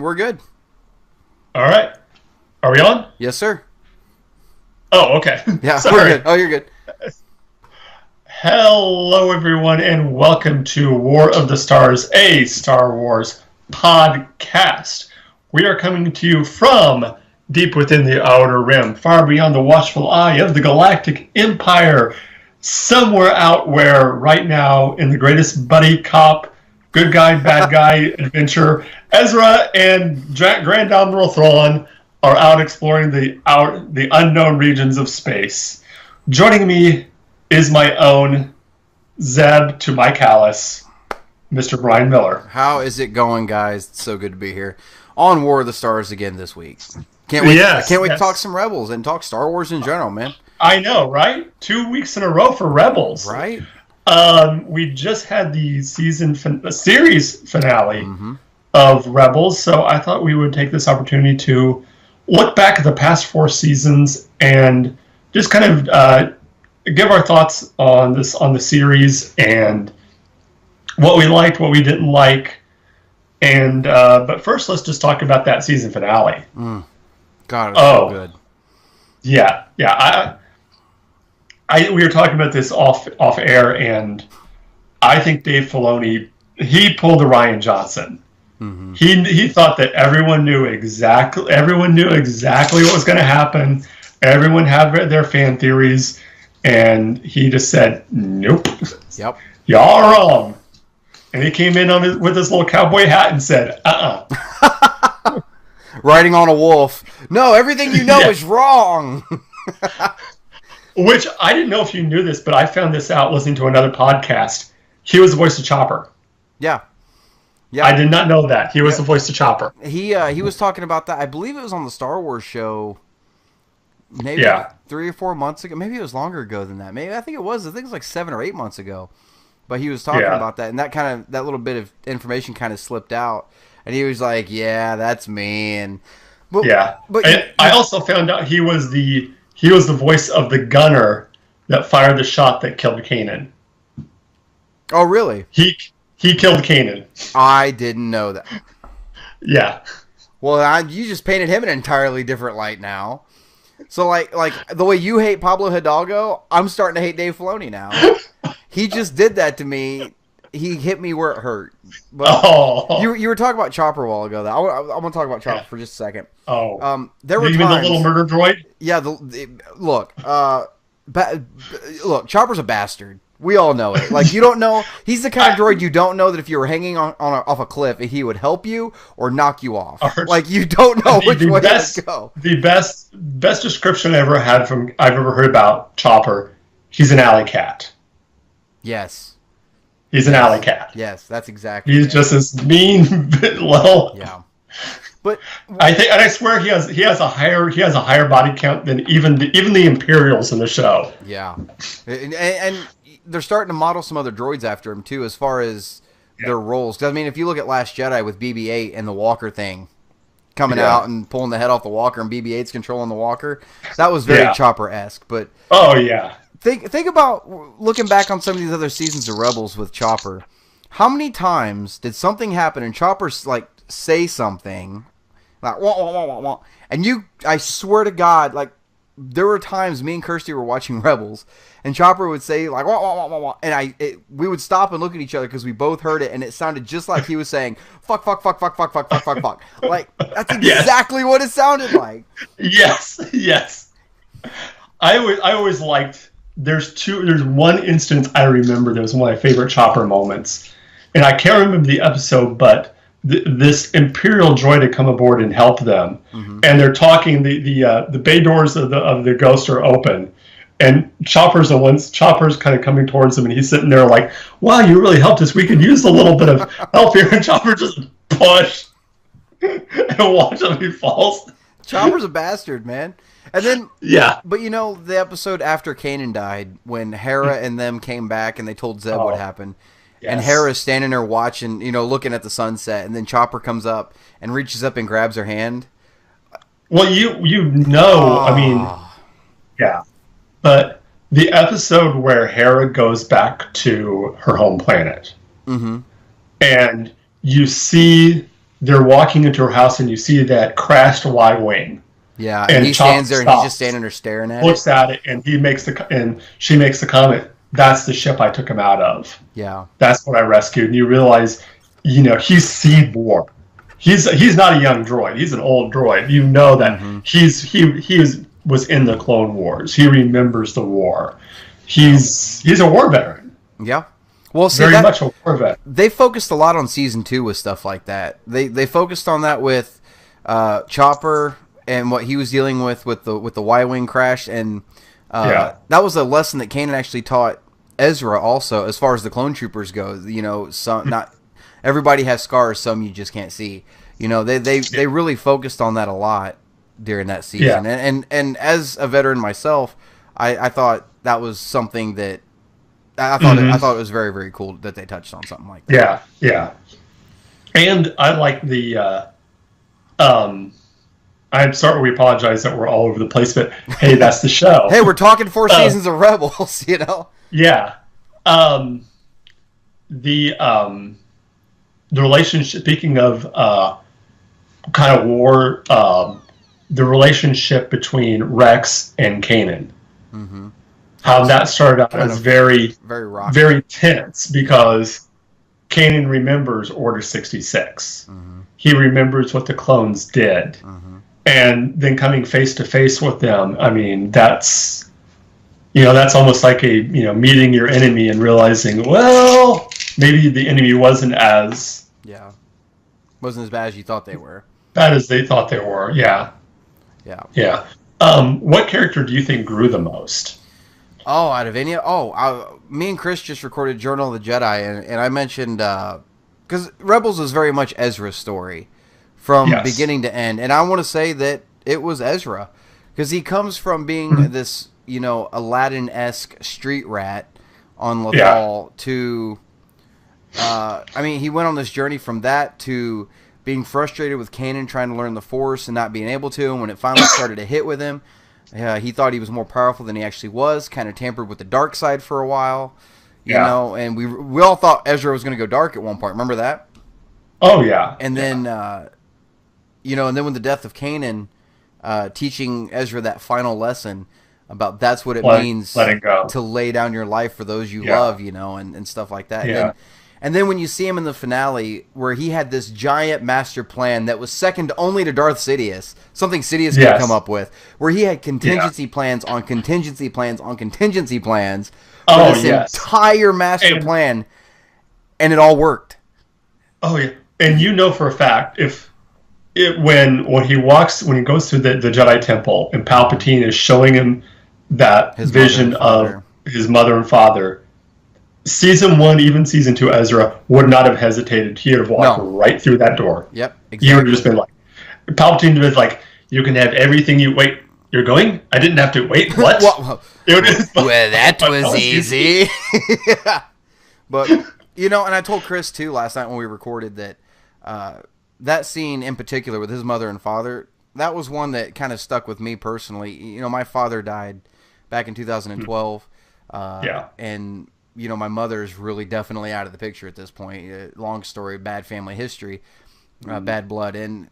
we're good. All right. Are we on? Yes, sir. Oh, okay. Yeah, Sorry. we're good. Oh, you're good. Hello, everyone, and welcome to War of the Stars, a Star Wars podcast. We are coming to you from deep within the Outer Rim, far beyond the watchful eye of the Galactic Empire, somewhere out where, right now, in the greatest buddy cop, good guy, bad guy adventure, Ezra and Grand Admiral Thrawn are out exploring the unknown regions of space. Joining me is my own Zeb to my Callus, Mr. Brian Miller. How is it going, guys? It's so good to be here on War of the Stars again this week. Can't wait! Yes, I can't wait yes. to talk some Rebels and talk Star Wars in general, man. I know, right? 2 weeks in a row for Rebels. Right? We just had the series finale of Rebels, so I thought we would take this opportunity to look back at the past 4 seasons and just kind of give our thoughts on the series and what we liked, what we didn't like, and but first let's just talk about that season finale. God, it was so good. Yeah. We were talking about this off air, and I think Dave Filoni, he pulled a Rian Johnson. He thought that everyone knew exactly what was going to happen. Everyone had their fan theories, and he just said, "Nope, Yep. y'all are wrong." And he came in with his little cowboy hat and said, Riding on a wolf. No, everything you know Yeah. is wrong. Which I didn't know if you knew this, but I found this out listening to another podcast. He was the voice of Chopper. Yeah. I did not know that. He was the voice of Chopper. He was talking about that. I believe it was on the Star Wars show. Maybe 3 or 4 months ago. Maybe it was longer ago than that. I think it was like 7 or 8 months ago. But he was talking about that, and that little bit of information kind of slipped out, and he was like, "Yeah, that's me." But I also found out he was the voice of the gunner that fired the shot that killed Kanan. Oh, really? He killed Kanan. I didn't know that. Yeah. Well, you just painted him in an entirely different light now. So, like the way you hate Pablo Hidalgo, I'm starting to hate Dave Filoni now. He just did that to me. He hit me where it hurt. But you were talking about Chopper a while ago. Though I'm going to talk about Chopper for just a second. There were you mean times, the little murder droid? Yeah. Look, look. Chopper's a bastard. We all know it. Like, you don't know. He's the kind of droid you don't know that if you were hanging off a cliff, he would help you or knock you off. Like, you don't know which way to go. The best description I've ever heard about Chopper. He's an alley cat. Yes. He's an alley cat. Yes, that's exactly. He's just this mean little. Yeah. But I swear he has a higher body count than even the Imperials in the show. Yeah, and they're starting to model some other droids after him too, as far as their roles. 'Cause, I mean, if you look at Last Jedi with BB-8 and the Walker thing coming out and pulling the head off the Walker, and BB-8's controlling the Walker, that was very Chopper-esque. But think about looking back on some of these other seasons of Rebels with Chopper. How many times did something happen and Chopper's like say something like wah, wah, wah, wah, wah, and I swear to God, like, there were times me and Kirsty were watching Rebels and Chopper would say like wah, wah, wah, wah, wah, and we would stop and look at each other because we both heard it and it sounded just like he was saying fuck fuck fuck fuck fuck fuck fuck fuck fuck. Like, that's exactly what it sounded like. Yes. I always liked. There's one instance I remember that was one of my favorite Chopper moments, and I can't remember the episode, but this Imperial droid had come aboard and helped them, and they're talking. The bay doors of the Ghost are open, and Chopper's kind of coming towards them, and he's sitting there like, "Wow, you really helped us. We could use a little bit of help here." And Chopper just push and watch him, he falls. Chopper's a bastard, man. And then, but you know, the episode after Kanan died, when Hera and them came back and they told Zeb what happened. And Hera's standing there watching, looking at the sunset, and then Chopper comes up and reaches up and grabs her hand. Well, I mean, but the episode where Hera goes back to her home planet, and you see they're walking into her house, and you see that crashed Y-wing. Yeah, and he stands there, and he's just standing there staring at looks at it, and she makes the comment, "That's the ship I took him out of. Yeah, that's what I rescued." And you realize, he's Seaborn. He's not a young droid. He's an old droid. You know that he was in the Clone Wars. He remembers the war. He's a war veteran. Yeah. Well, see, very much a war vet. They focused a lot on season 2 with stuff like that. They focused on that with Chopper and what he was dealing with the Y-wing crash, and that was a lesson that Kanan actually taught Ezra also, as far as the clone troopers go. Some not everybody has scars, some you just can't see. They really focused on that a lot during that season. Yeah. And as a veteran myself, I thought that was something that I thought it was very, very cool that they touched on something like that. Yeah. And I like the I'm sorry, we apologize that we're all over the place, but hey, that's the show. Hey, we're talking 4 seasons of Rebels, Yeah. The relationship, speaking of kind of war, the relationship between Rex and Kanan. Mm-hmm. How that started out as very tense, because Kanan remembers Order 66. Mm-hmm. He remembers what the clones did. Mm-hmm. And then coming face to face with them, I mean, that's almost like meeting your enemy and realizing, well, maybe the enemy wasn't as bad as you thought they were. Bad as they thought they were, yeah. What character do you think grew the most? Oh, out of any? Me and Chris just recorded Journal of the Jedi, and I mentioned because Rebels is very much Ezra's story from beginning to end, and I want to say that it was Ezra, because he comes from being this Aladdin-esque street rat on Lothal to he went on this journey from that to being frustrated with Kanan trying to learn the Force and not being able to, and when it finally started to hit with him, he thought he was more powerful than he actually was, kind of tampered with the dark side for a while, and we all thought Ezra was going to go dark at one point. Remember that? Oh, yeah. And then, and then when the death of Kanan, teaching Ezra that final lesson about that's what it means to lay down your life for those you love, and stuff like that. Yeah. And then when you see him in the finale, where he had this giant master plan that was second only to Darth Sidious, something Sidious could come up with, where he had contingency plans on contingency plans on contingency plans for this entire master plan, and it all worked. Oh yeah, and for a fact, when he goes through the Jedi Temple and Palpatine is showing him that his vision of his mother and father. Season 1, even Season 2, Ezra would not have hesitated. He would have walked right through that door. Yep, exactly. He would have just been like, Palpatine was like, you can have everything you... Wait, you're going? I didn't have to... Wait, what? Well, that was easy. But, and I told Chris, too, last night when we recorded that that scene in particular with his mother and father, that was one that kind of stuck with me personally. My father died back in 2012. And... my mother's really definitely out of the picture at this point. Long story, bad family history, bad blood. And,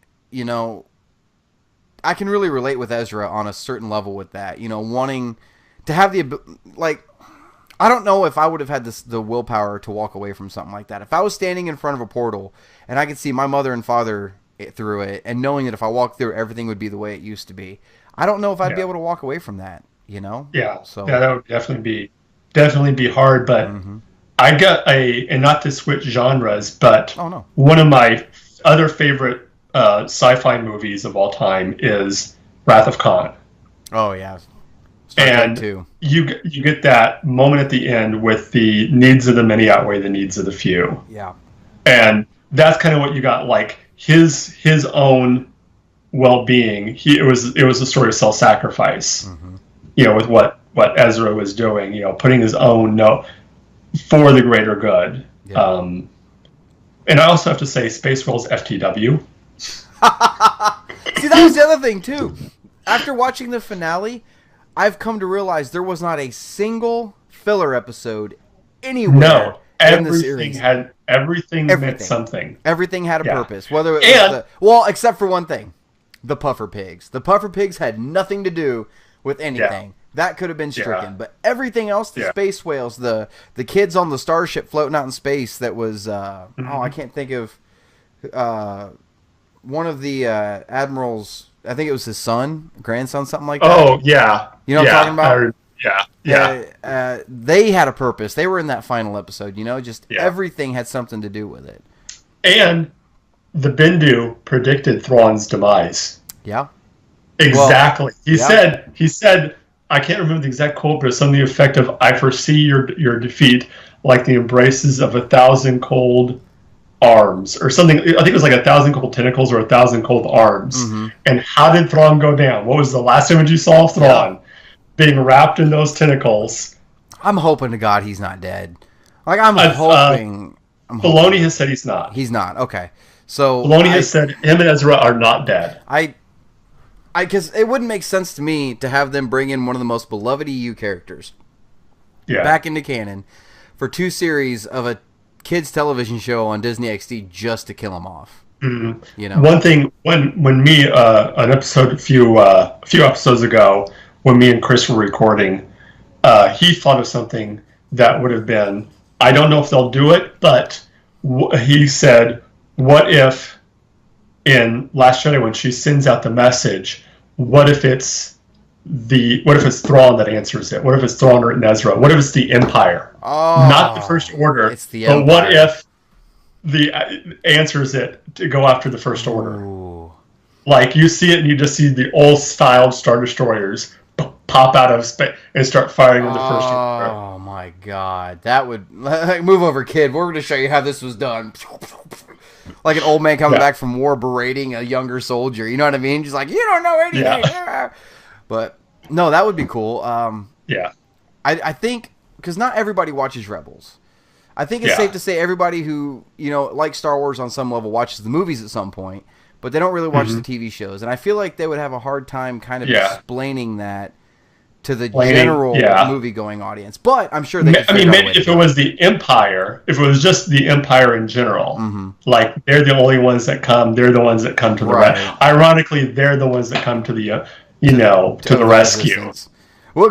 I can really relate with Ezra on a certain level with that. Wanting to have I don't know if I would have had the willpower to walk away from something like that. If I was standing in front of a portal and I could see my mother and father through it, and knowing that if I walked through, everything would be the way it used to be, I don't know if I'd be able to walk away from that, Yeah, so that would definitely be hard, but I got and not to switch genres, but one of my other favorite sci-fi movies of all time is Wrath of Khan. Oh yeah, and you get that moment at the end with the needs of the many outweigh the needs of the few. Yeah, and that's kind of what you got, like his own well-being. It was a story of self-sacrifice. With what Ezra was doing, putting his own for the greater good. Yeah. And I also have to say, Space Rolls FTW. See, that was the other thing too. After watching the finale, I've come to realize there was not a single filler episode anywhere in the series. Everything meant something. Everything had a purpose. Whether it was except for one thing, the puffer pigs. The puffer pigs had nothing to do with anything. Yeah. That could have been stricken, but everything else, the space whales, the kids on the starship floating out in space. That was I can't think of one of the admirals. I think it was his son, grandson, something like that. Oh yeah, you know what I'm talking about? Yeah. They had a purpose. They were in that final episode. Just everything had something to do with it. And the Bendu predicted Thrawn's demise. Yeah. Exactly. Well, he said, I can't remember the exact quote, but it's something to the effect of, "I foresee your defeat like the embraces of 1,000 cold arms," or something. I think it was like 1,000 cold tentacles or 1,000 cold arms. Mm-hmm. And how did Thrawn go down? What was the last image you saw of Thrawn? Being wrapped in those tentacles. I'm hoping to God he's not dead. Like, I'm hoping. Filoni has said he's not. He's not. Okay. So Filoni has said him and Ezra are not dead. Because it wouldn't make sense to me to have them bring in one of the most beloved EU characters back into canon for 2 series of a kids television show on Disney XD just to kill him off. Mm-hmm. One thing when me an episode a few episodes ago, when me and Chris were recording, he thought of something that would have been, I don't know if they'll do it, but he said, what if in Last Jedi, when she sends out the message, what if it's Thrawn that answers it? What if it's Thrawn or Ezra? What if it's the Empire? Oh, not the First Order. It's the Empire. But what if the answers it to go after the First Order? Ooh. Like, you see it and you just see the old-styled Star Destroyers pop out of space and start firing on the First Order. Oh my God, that would move over, kid. We're going to show you how this was done. Like an old man coming back from war berating a younger soldier. You know what I mean? Just like, you don't know anything. Yeah. But no, that would be cool. I think because not everybody watches Rebels. I think it's safe to say everybody who likes Star Wars on some level watches the movies at some point, but they don't really watch the TV shows. And I feel like they would have a hard time kind of explaining that to the general movie-going audience. But I'm sure they. I mean, maybe if it was the Empire, if it was just the Empire in general, like they're the only ones that come. They're the ones that come to the ironically, they're the ones that come to the to the rescue. Well,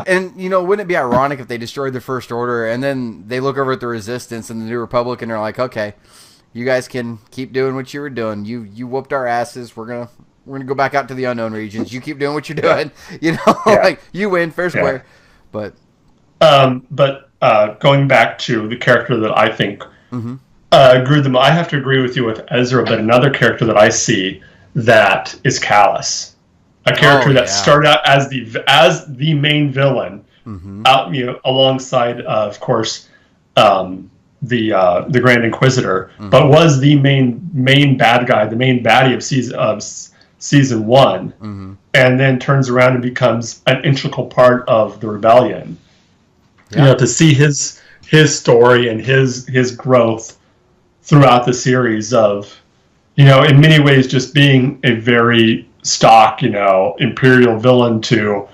and wouldn't it be ironic if they destroyed the First Order and then they look over at the Resistance and the New Republic and they're like, okay, you guys can keep doing what you were doing. You whooped our asses. We're gonna go back out to the unknown regions. You keep doing what you're doing. Like you win, fair square. But going back to the character that I think grew them, I have to agree with you with Ezra. But another character that I see that is Kallus, a character that started out as the main villain, out alongside of course the Grand Inquisitor, but was the main bad guy, the main baddie of season 1, and then turns around and becomes an integral part of the rebellion. To see his story and his growth throughout the series of, in many ways just being a very stock, Imperial villain to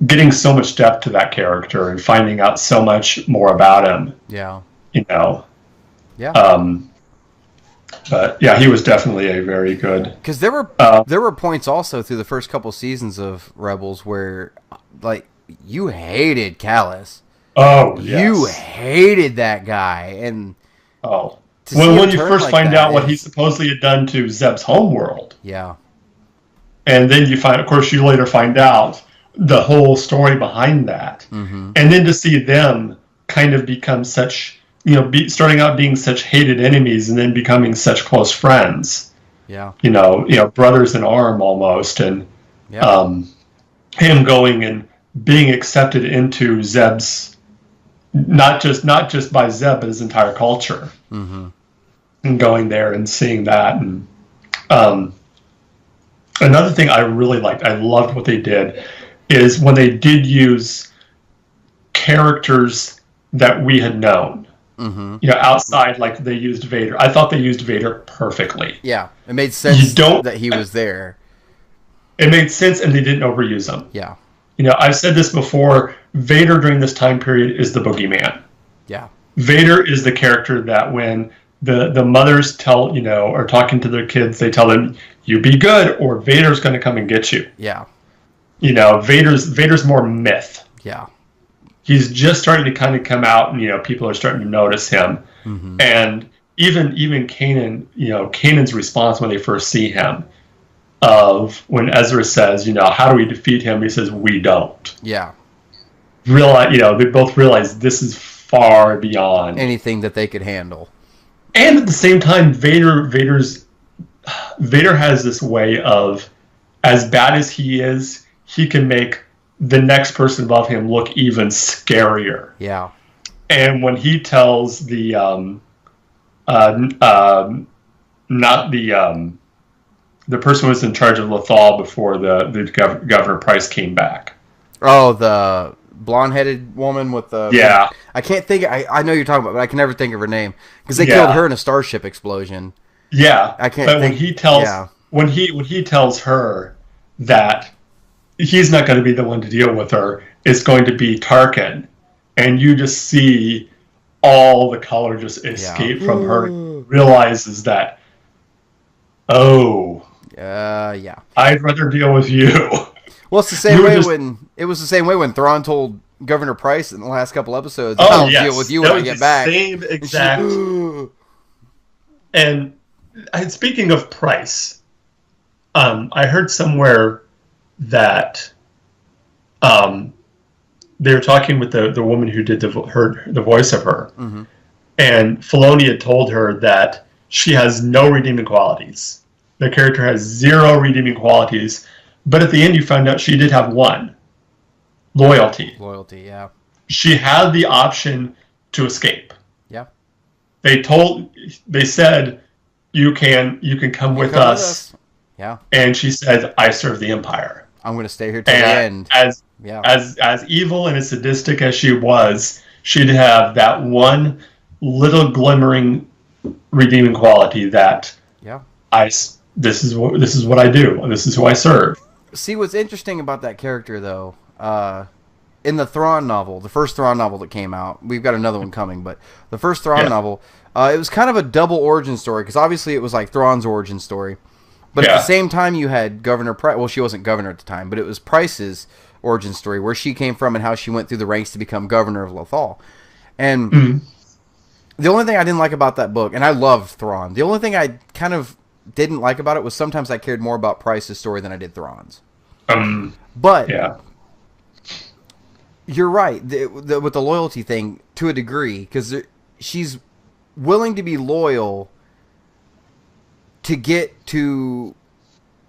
getting so much depth to that character and finding out so much more about him. Yeah. But he was definitely a very good. Because there were points also through the first couple seasons of Rebels where, like, you hated Kallus. Oh, yes. You hated that guy, and when you first find out what he supposedly had done to Zeb's homeworld. Yeah. And then you later find out the whole story behind that, and then to see them kind of become such. Starting out being such hated enemies and then becoming such close friends. Yeah. Brothers in arm almost, and him going and being accepted into Zeb's, not just by Zeb, but his entire culture. And going there and seeing that, and another thing I really liked, I loved what they did, is when they did use characters that we had known. Outside, like they used Vader. I thought they used Vader perfectly. Yeah, it made sense that he was there. It made sense, and they didn't overuse him. Yeah. I've said this before, Vader during this time period is the boogeyman. Yeah. Vader is the character that when the mothers tell, are talking to their kids, they tell them, you be good or Vader's going to come and get you. Yeah. Vader's more myth. Yeah. He's just starting to kind of come out, and people are starting to notice him. Mm-hmm. And even Kanan, Kanan's response when they first see him, of when Ezra says, how do we defeat him? He says, we don't. Yeah. They both realize this is far beyond anything that they could handle. And at the same time, Vader has this way of, as bad as he is, he can make the next person above him look even scarier. Yeah. And when he tells the person who was in charge of Lothal before the Governor Price came back. Oh, the blonde-headed woman with the... Yeah. I can't think... I know you're talking about, but I can never think of her name. Because they killed her in a starship explosion. Yeah. I can't think... But when he tells her that he's not going to be the one to deal with her, it's going to be Tarkin. And you just see all the color just escape from her. Realizes that, yeah. I'd rather deal with you. Well, it's the same way it was the same way when Thrawn told Governor Price in the last couple episodes, I'll deal with you when I get back. Same exact. And speaking of Price, I heard somewhere that they were talking with the woman who did the voice of her, mm-hmm. and Filoni had told her that she has no redeeming qualities. The character has 0 redeeming qualities, but at the end you found out she did have one: loyalty. Loyalty, yeah. She had the option to escape. Yeah. They said, you can come with us. Yeah. And she said, I serve the Empire. I'm going to stay here till the end. As evil and as sadistic as she was, she'd have that one little glimmering redeeming quality that this is what I do, and this is who I serve. See, what's interesting about that character, though, in the Thrawn novel, the first Thrawn novel that came out, we've got another one coming, but the first Thrawn novel, it was kind of a double origin story, because obviously it was like Thrawn's origin story, but at the same time you had Governor Price, well, she wasn't governor at the time, but it was Price's origin story, where she came from and how she went through the ranks to become governor of Lothal. And the only thing I didn't like about that book, and I loved Thrawn, the only thing I kind of didn't like about it was sometimes I cared more about Price's story than I did Thrawn's. But you're right with the loyalty thing to a degree, because she's willing to be loyal to get to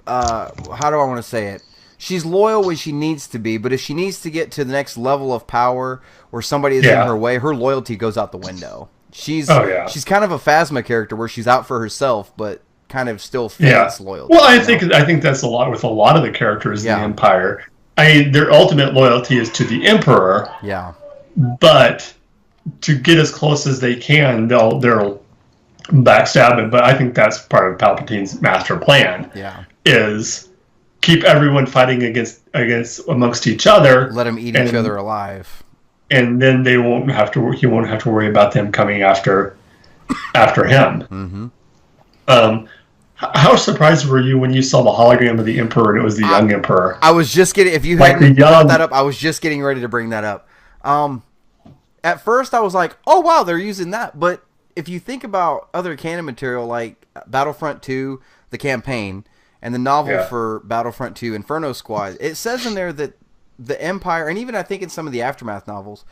how do I want to say it? She's loyal when she needs to be, but if she needs to get to the next level of power or somebody is in her way, her loyalty goes out the window. She's kind of a Phasma character where she's out for herself, but kind of still feels loyalty. Well, I think that's a lot with a lot of the characters in the Empire. I mean, their ultimate loyalty is to the Emperor. Yeah. But to get as close as they can, they'll backstab him. But I think that's part of Palpatine's master plan. Yeah. Is keep everyone fighting amongst each other. Let them eat each other alive. And then he won't have to worry about them coming after him. Mm-hmm. How surprised were you when you saw the hologram of the Emperor and it was the young Emperor? I was just getting, if you hadn't brought that up, I was just getting ready to bring that up. At first I was like, oh wow, they're using that. But if you think about other canon material like Battlefront 2, the campaign, and the novel for Battlefront 2, Inferno Squad, it says in there that the Empire, and even I think in some of the Aftermath novels,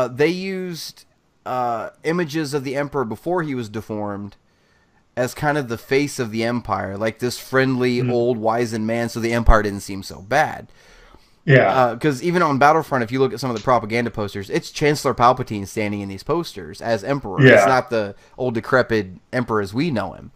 they used images of the Emperor before he was deformed as kind of the face of the Empire, like this friendly, old, wizened man, so the Empire didn't seem so bad. Yeah. Because even on Battlefront, if you look at some of the propaganda posters, it's Chancellor Palpatine standing in these posters as Emperor. Yeah. It's not the old, decrepit Emperor as we know him.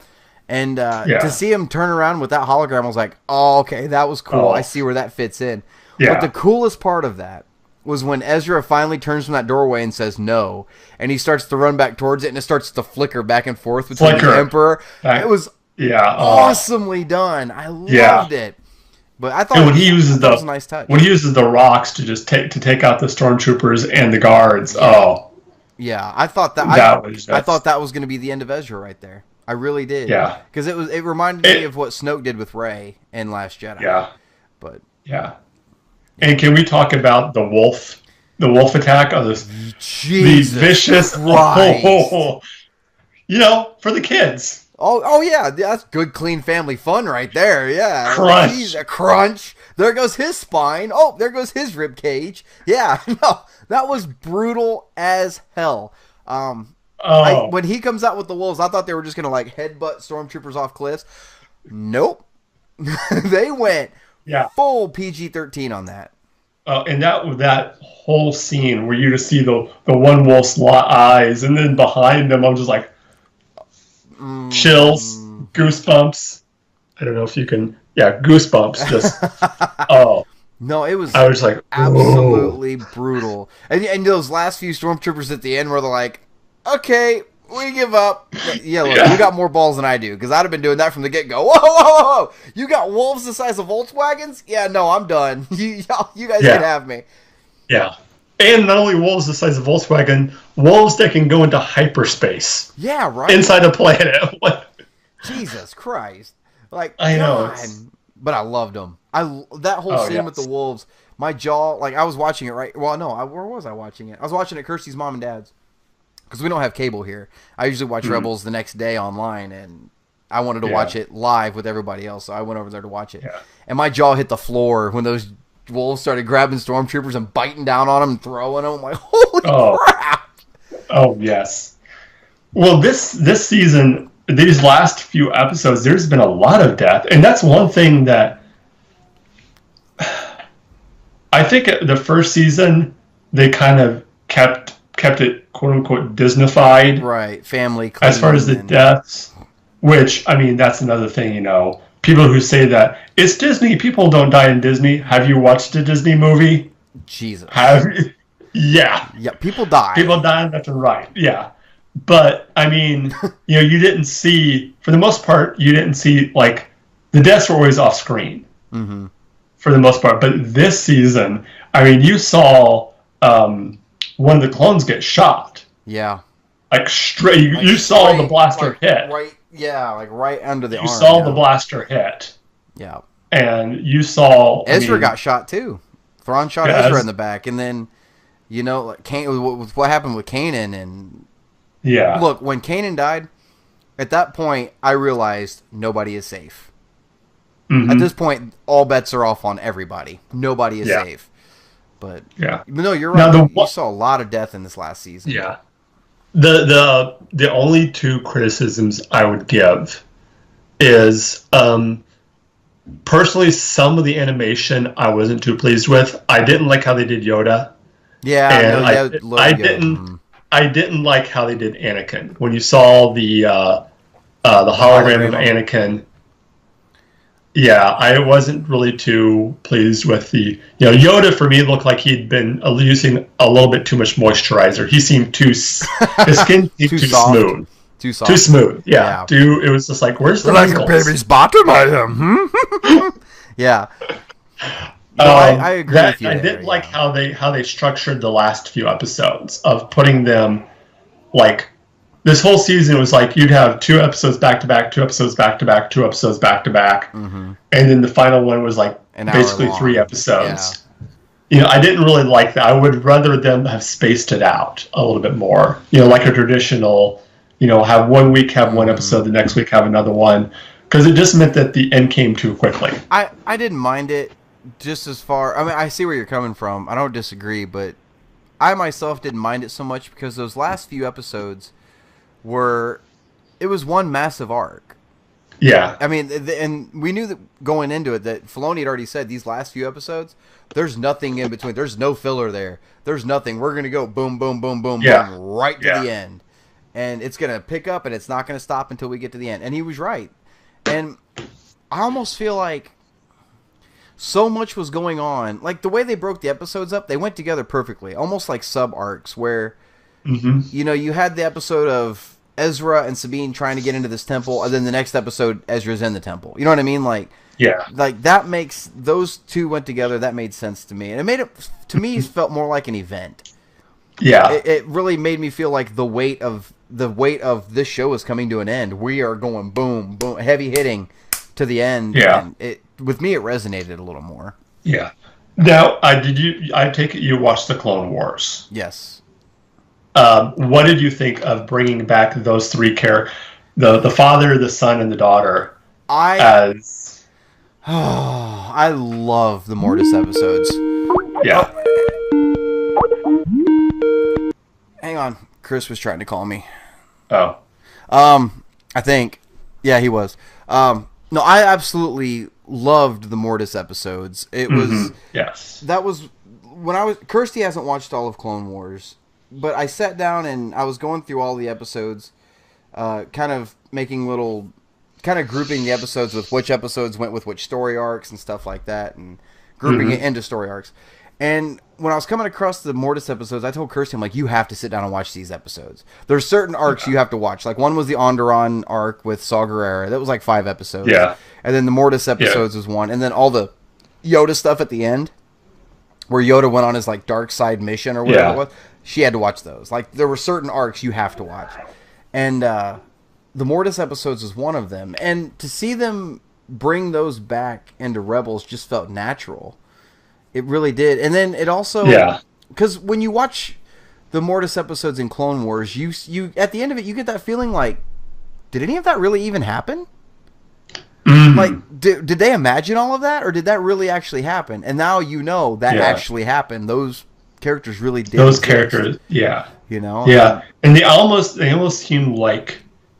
And to see him turn around with that hologram, I was like, oh, okay, that was cool. I see where that fits in. Yeah. But the coolest part of that was when Ezra finally turns from that doorway and says no, and he starts to run back towards it, and it starts to flicker back and forth between the Emperor. It was awesomely done. I loved it. But I thought it was a nice touch. When he uses the rocks to just take out the stormtroopers and the guards, Yeah, I thought that. I thought that was going to be the end of Ezra right there. I really did. Yeah, because it reminded me of what Snoke did with Rey in Last Jedi. Yeah, but yeah. And can we talk about the wolf attack of this? Jesus the vicious. You know, for the kids. Oh yeah, that's good, clean family fun right there. Yeah, crunch, jeez, a crunch. There goes his spine. Oh, there goes his rib cage. Yeah, no, that was brutal as hell. When he comes out with the wolves, I thought they were just gonna like headbutt stormtroopers off cliffs. Nope, they went full PG-13 on that. And that whole scene where you just see the one wolf's eyes, and then behind them, I'm just like. Chills, goosebumps. I don't know if you can. Yeah, goosebumps. Just no, it was. I was like absolutely brutal. And those last few stormtroopers at the end where they're like, "Okay, we give up." Yeah, look, you got more balls than I do because I'd have been doing that from the get go. Whoa! You got wolves the size of Volkswagens? Yeah, no, I'm done. You guys can have me. Yeah. And not only wolves the size of Volkswagen, wolves that can go into hyperspace. Yeah, right. Inside a planet. Jesus Christ! Like I know, but I loved them. That whole scene with the wolves. My jaw, like I was watching it right. Well, no, where was I watching it? I was watching it at Kirsty's mom and dad's because we don't have cable here. I usually watch Rebels the next day online, and I wanted to watch it live with everybody else, so I went over there to watch it. Yeah. And my jaw hit the floor when those wolves started grabbing stormtroopers and biting down on them and throwing them. I'm like, holy crap! Oh yes. Well, this season, these last few episodes, there's been a lot of death, and that's one thing that I think the first season they kind of kept it quote unquote Disneyfied, right? Family as far as the deaths, which I mean that's another thing, you know. People who say that it's Disney, people don't die in Disney. Have you watched a Disney movie? Jesus. Have you? Yeah. Yeah, people die. People die left and right. Yeah. But, I mean, you know, you didn't see, for the most part, you didn't see, like, the deaths were always off screen. Mm-hmm. For the most part. But this season, I mean, you saw one of the clones get shot. Yeah. Like, straight, you saw the blaster hit. Right. Yeah, like right under the arm. You saw the blaster hit. Yeah. And you saw... Ezra got shot, too. Thrawn shot Ezra in the back. And then, you know, like what happened with Kanan. And look, when Kanan died, at that point, I realized nobody is safe. Mm-hmm. At this point, all bets are off on everybody. Nobody is safe. But, no, you're right. Now, you saw a lot of death in this last season. Yeah. The only two criticisms I would give is personally some of the animation I wasn't too pleased with. I didn't like how they did Yoda. Yeah, and I didn't like how they did Anakin. When you saw the hologram of Anakin, I wasn't really too pleased with the... You know, Yoda, for me, looked like he'd been using a little bit too much moisturizer. He seemed his skin seemed too smooth. Too soft. Too smooth, yeah. It was just like, where's the wrinkles? Like a baby's bottom, I am. Yeah. No, I agree with you. I didn't like how they structured the last few episodes of putting them, like... This whole season was like you'd have 2 episodes back to back, 2 episodes back to back, 2 episodes back to back, and then the final one was like basically 3 episodes. Yeah. You know, I didn't really like that. I would rather them have spaced it out a little bit more. You know, like a traditional, you know, have 1 week have 1 episode, the next week have another one, because it just meant that the end came too quickly. I didn't mind it just as far. I mean, I see where you're coming from. I don't disagree, but I myself didn't mind it so much because those last few episodes. It was one massive arc. Yeah. I mean, and we knew that going into it that Filoni had already said these last few episodes, there's nothing in between. There's no filler there. There's nothing. We're going to go boom, boom, boom, boom, boom, right to the end. And it's going to pick up and it's not going to stop until we get to the end. And he was right. And I almost feel like so much was going on. Like the way they broke the episodes up, they went together perfectly. Almost like sub-arcs where, you know, you had the episode of Ezra and Sabine trying to get into this temple, and then the next episode, Ezra's in the temple. You know what I mean? Like, like that makes those two went together. That made sense to me, and it made it to me felt more like an event. Yeah. It really made me feel like the weight of this show is coming to an end. We are going boom, boom, heavy hitting to the end, Yeah. and with me it resonated a little more. Yeah. Now, I take it you watched the Clone Wars. Yes. What did you think of bringing back those three the father, the son, and the daughter as? Oh, I love the Mortis episodes. Yeah. Hang on, Chris was trying to call me. Oh. I think, yeah, he was. No, I absolutely loved the Mortis episodes. It was yes. That was when Kirsty hasn't watched all of Clone Wars, but I sat down and I was going through all the episodes, kind of grouping the episodes with which episodes went with which story arcs and stuff like that, and grouping it into story arcs. And when I was coming across the Mortis episodes, I told Kirsty, I'm like, you have to sit down and watch these episodes. There's certain arcs you have to watch. Like, one was the Onderon arc with Saw Gerrera. That was like 5 episodes. Yeah. And then the Mortis episodes was one. And then all the Yoda stuff at the end, where Yoda went on his, like, dark side mission or whatever it was. She had to watch those. Like, there were certain arcs you have to watch. And the Mortis episodes was one of them. And to see them bring those back into Rebels just felt natural. It really did. And then it also... Yeah. Because when you watch the Mortis episodes in Clone Wars, you at the end of it, you get that feeling like, did any of that really even happen? Like, did they imagine all of that? Or did that really actually happen? And now you know that actually happened. Those characters really did exist, characters, yeah. You know? Yeah. And they almost seem like,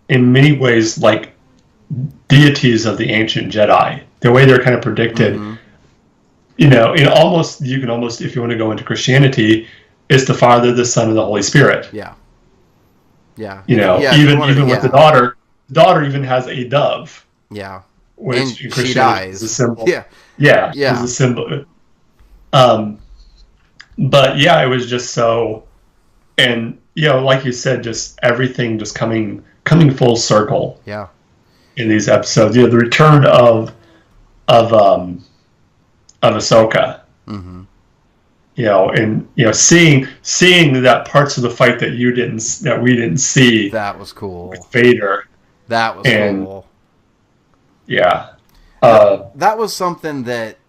in many ways, like deities of the ancient Jedi. The way they're kind of predicted... You know, you can almost, if you want to go into Christianity, it's the Father, the Son, and the Holy Spirit. Yeah. Yeah. You know, even with the daughter even has a dove. Yeah. Which and in Christianity she dies. is a symbol. Yeah. Yeah. Is a symbol. But yeah, it was just so, and you know, like you said, just everything just coming full circle. Yeah. In these episodes, you know, the return of Ahsoka, you know, and you know, seeing that parts of the fight that we didn't see. That was cool. With Vader. That was cool. Yeah. That was something that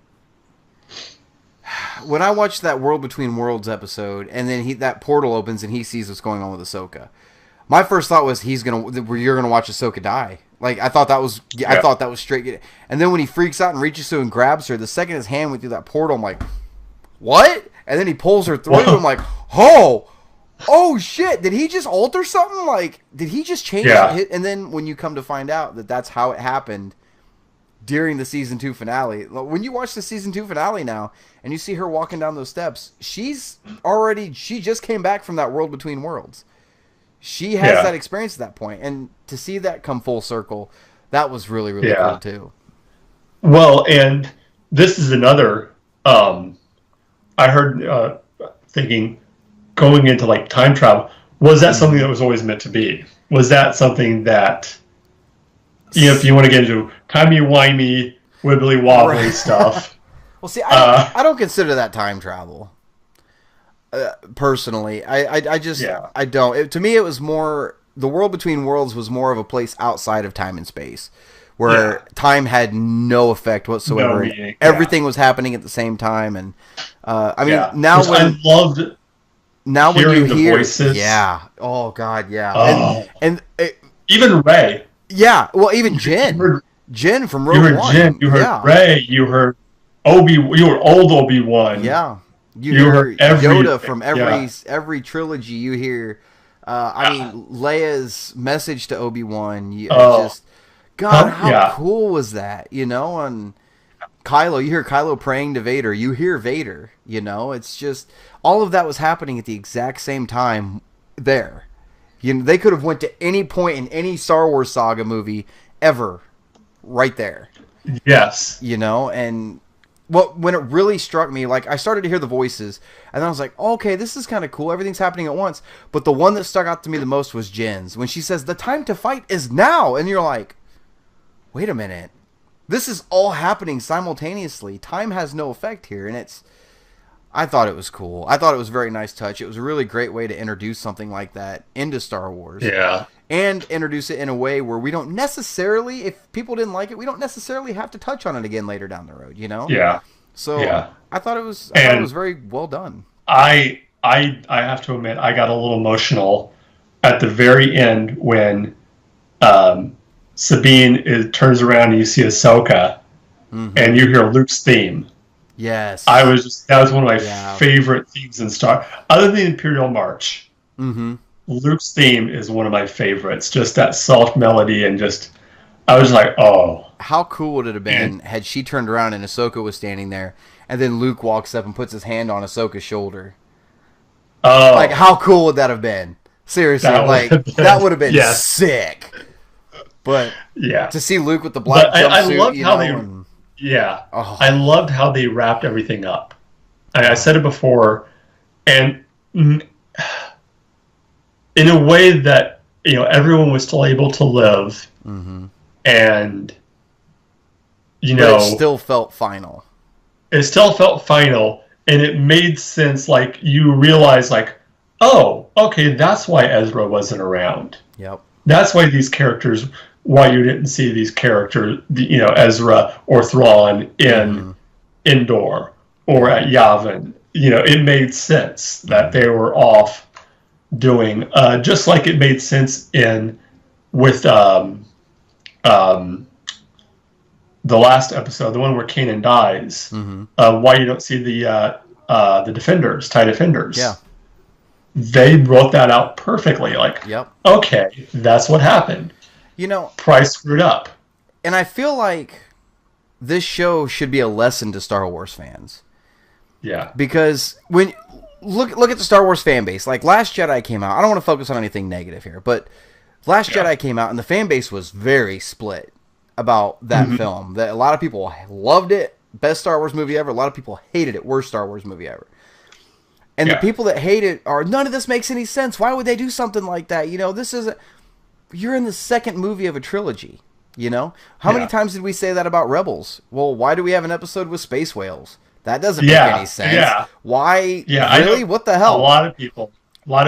when I watched that World Between Worlds episode, and then that portal opens and he sees what's going on with Ahsoka. My first thought was you're gonna watch Ahsoka die. Like, I thought that was straight. And then when he freaks out and reaches through and grabs her, the second his hand went through that portal, I'm like, what? And then he pulls her through. I'm like, oh shit! Did he just alter something? Like, did he just change it? And then when you come to find out that that's how it happened during the season 2 finale, when you watch the season 2 finale now and you see her walking down those steps, she just came back from that World Between Worlds. She has that experience at that point, and to see that come full circle, that was really, really cool too. Well, and this is another. I heard thinking going into like time travel. Was that something that was always meant to be? Was that something that, you know, if you want to get into timey-wimey, wibbly-wobbly stuff? Well, see, I don't consider that time travel. Personally, I don't. To me, it was more, the World Between Worlds was more of a place outside of time and space, where time had no effect whatsoever. Everything was happening at the same time, and I mean, now which I loved. Now when you hear voices, oh god, and even Rey, well, even Jin from Rogue One. You heard Jin, you heard Rey, you heard you were old Obi-Wan, You heard Yoda from every trilogy. You hear, I mean, Leia's message to Obi-Wan. How cool was that? You know, and Kylo, you hear Kylo praying to Vader. You hear Vader. You know, it's just all of that was happening at the exact same time there. You know, they could have went to any point in any Star Wars saga movie ever, right there. Yes. You know, and when it really struck me, like, I started to hear the voices, and then I was like, oh, okay, this is kind of cool. Everything's happening at once. But the one that stuck out to me the most was Jin's. When she says, the time to fight is now. And you're like, wait a minute. This is all happening simultaneously. Time has no effect here. And it's... I thought it was cool. I thought it was a very nice touch. It was a really great way to introduce something like that into Star Wars. Yeah. And introduce it in a way where we don't necessarily, if people didn't like it, we don't necessarily have to touch on it again later down the road, you know? Yeah. So Yeah. I thought it was very well done. I have to admit, I got a little emotional at the very end when Sabine turns around and you see Ahsoka, and you hear Luke's theme. Yes. That was one of my favorite themes in Star. Other than the Imperial March, Luke's theme is one of my favorites. Just that soft melody and I was like, oh. How cool would it have been had she turned around and Ahsoka was standing there, and then Luke walks up and puts his hand on Ahsoka's shoulder? Oh. Like, how cool would that have been? Seriously, that would have been sick. But to see Luke with the black jumpsuit, I loved I loved how they wrapped everything up. I said it before, and in a way that everyone was still able to live, and but it still felt final. It still felt final, and it made sense. Like, you realize, like, oh, okay, that's why Ezra wasn't around. Yep. That's why these characters. Why you didn't see these characters, Ezra or Thrawn in Endor or at Yavin. It made sense that they were off doing, just like it made sense with the last episode, the one where Kanan dies. Why you don't see the Defenders, TIE Defenders. Yeah. They wrote that out perfectly. Like, okay, that's what happened. Price screwed up. And I feel like this show should be a lesson to Star Wars fans. Yeah. Because when look at the Star Wars fan base. Like, Last Jedi came out. I don't want to focus on anything negative here, but Last Jedi came out and the fan base was very split about that film. That a lot of people loved it, best Star Wars movie ever. A lot of people hated it, worst Star Wars movie ever. And the people that hate it are, none of this makes any sense. Why would they do something like that? This isn't... You're in the second movie of a trilogy, How many times did we say that about Rebels? Well, why do we have an episode with space whales? That doesn't make any sense. Yeah. Why? Yeah, really? What the hell? A lot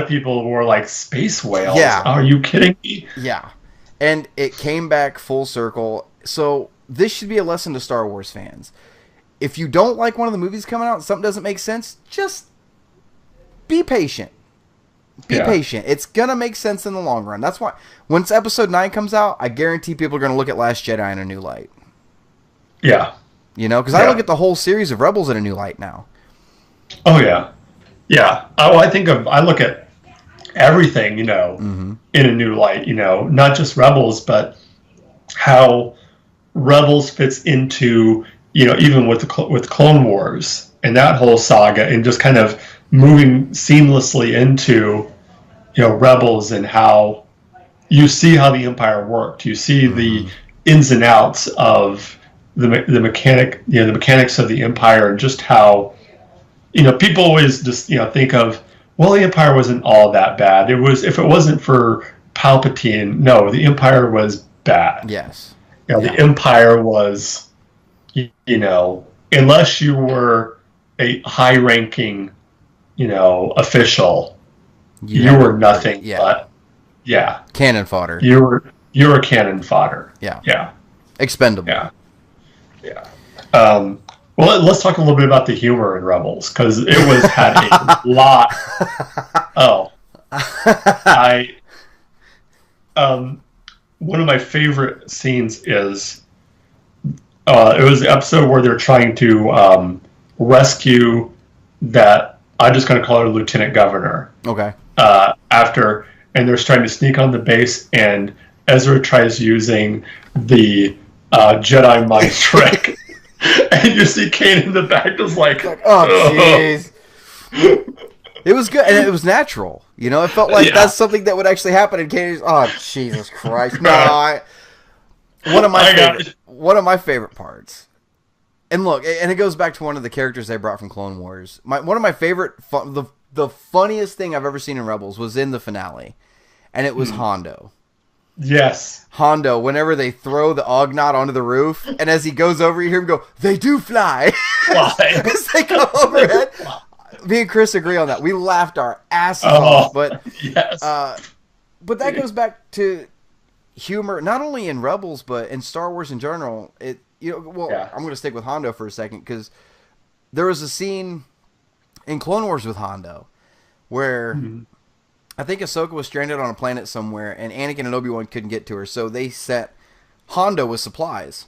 of people were like, space whales? Yeah. Are you kidding me? Yeah. And it came back full circle. So this should be a lesson to Star Wars fans. If you don't like one of the movies coming out and something doesn't make sense, just be patient. Be patient. It's going to make sense in the long run. That's why, once episode 9 comes out, I guarantee people are going to look at Last Jedi in a new light. Yeah. Because I look at the whole series of Rebels in a new light now. Oh, yeah. Yeah. I look at everything, in a new light, not just Rebels, but how Rebels fits into, even with Clone Wars and that whole saga, and just kind of moving seamlessly into, Rebels, and how you see how the Empire worked. You see the ins and outs of the mechanics of the Empire, and just how, people always just, think of, well, the Empire wasn't all that bad. If it wasn't for Palpatine, no, the Empire was bad. Yes. The Empire was, unless you were a high-ranking, official, you were nothing but, cannon fodder. You were cannon fodder. Yeah. Yeah. Expendable. Yeah. Yeah. Well, let's talk a little bit about the humor in Rebels, because it had a lot. Oh. One of my favorite scenes is, it was the episode where they're trying to rescue that, I'm just going to call her Lieutenant Governor. Okay. And they're trying to sneak on the base, and Ezra tries using the Jedi mind trick. And you see Kane in the back just like, oh, jeez. It was good, and it was natural. It felt like that's something that would actually happen, and Kane's, oh, Jesus Christ. No, one of my favorite parts. And look, and it goes back to one of the characters they brought from Clone Wars. One of my favorite, the funniest thing I've ever seen in Rebels was in the finale, and it was Hondo. Yes. Hondo, whenever they throw the Ugnaught onto the roof, and as he goes over, you hear him go, "They do fly." Fly. As they go overhead. Me and Chris agree on that. We laughed our asses Oh, off, but yes. but that goes back to humor, not only in Rebels but in Star Wars in general. Yeah. I'm going to stick with Hondo for a second because there was a scene in Clone Wars with Hondo where I think Ahsoka was stranded on a planet somewhere, and Anakin and Obi-Wan couldn't get to her, so they sent Hondo with supplies.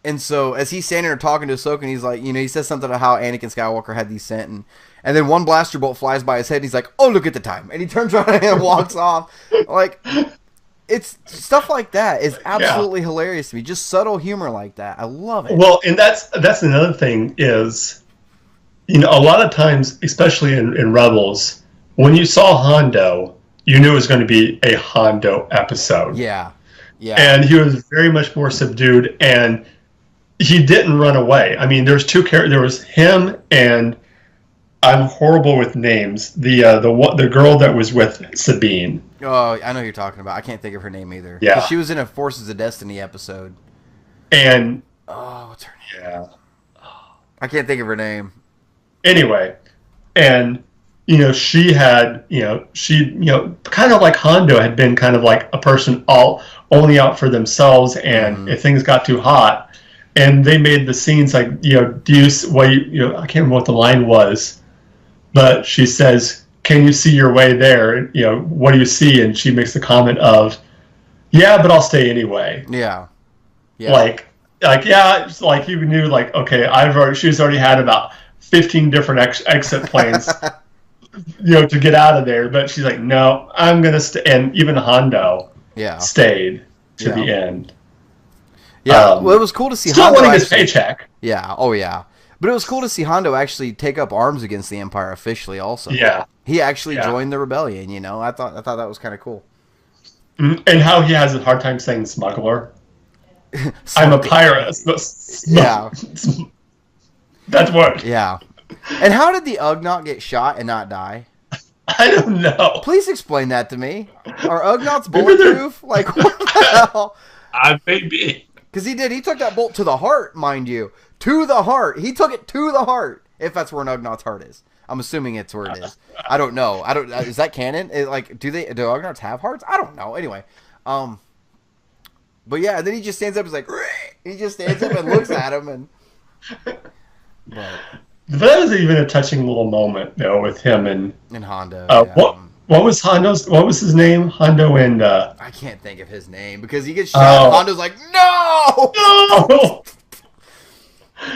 And so as he's standing there talking to Ahsoka, and he's like, he says something about how Anakin Skywalker had these sent, and then one blaster bolt flies by his head, and he's like, oh, look at the time. And he turns around and walks off. Like, it's stuff like that is absolutely hilarious to me. Just subtle humor like that. I love it. Well, and that's another thing is, a lot of times, especially in Rebels, when you saw Hondo, you knew it was going to be a Hondo episode. Yeah. Yeah. And he was very much more subdued, and he didn't run away. I mean, there's two characters. There was him and I'm horrible with names. The girl that was with Sabine. Oh, I know who you're talking about. I can't think of her name either. Yeah. 'Cause she was in a Forces of Destiny episode. And Oh, what's her name? yeah. I can't think of her name. Anyway, and she had kind of like Hondo had been kind of like a person only out for themselves, and if things got too hot, and they made the scenes like I can't remember what the line was, but she says, "Can you see your way there? What do you see?" And she makes the comment of, "Yeah, but I'll stay anyway." Yeah. Yeah. Like yeah, it's like you knew, like, okay, she's already had about 15 different exit plans, to get out of there. But she's like, no, I'm gonna stay. And even Hondo, stayed to the end. Yeah, well, it was cool to see still Hondo wanting his paycheck. Yeah, oh yeah, but it was cool to see Hondo actually take up arms against the Empire officially. Also, Yeah, he actually joined the rebellion. I thought that was kind of cool. And how he has a hard time saying smuggler. I'm a pirate. Yeah, that's what. Yeah, and how did the Ugnaught get shot and not die? I don't know. Please explain that to me. Are Ugnaughts bulletproof? Like, what the hell? Maybe. Because he did. He took that bolt to the heart, mind you. To the heart. He took it to the heart. If that's where an Ugnaughts heart is. I'm assuming it's where it is. I don't know. Is that canon? Do Ugnaughts have hearts? I don't know. Anyway. But yeah, and then he just stands up and is like, he just stands up and looks at him. But that was even a touching little moment, though, with him and Hondo. What was Hondo's? What was his name? Hondo and I can't think of his name because he gets shot. And Hondo's like, no, no.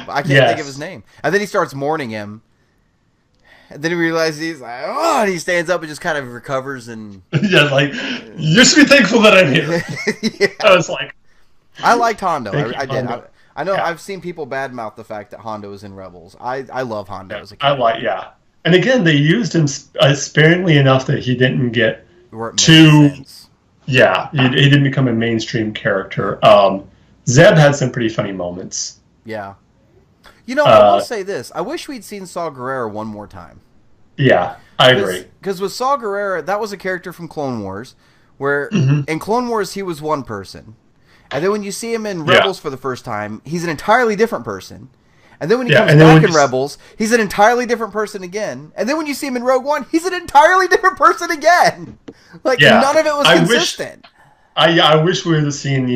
I can't think of his name. And then he starts mourning him. And then he realizes he's like, oh, and he stands up and just kind of recovers and like, you should be thankful that I'm here. I was like, I liked Hondo. I did. Hondo. I know I've seen people badmouth the fact that Hondo is in Rebels. I love Hondo as a character. And again, they used him sparingly enough that he didn't get too. Yeah, he didn't become a mainstream character. Zeb had some pretty funny moments. Yeah. I will say this. I wish we'd seen Saw Gerrera one more time. Yeah, I agree. Because with Saw Gerrera, that was a character from Clone Wars, where in Clone Wars he was one person. And then when you see him in Rebels for the first time, he's an entirely different person. And then when he comes back in Rebels, he's an entirely different person again. And then when you see him in Rogue One, he's an entirely different person again. Like, none of it was consistent. I wish we would have seen,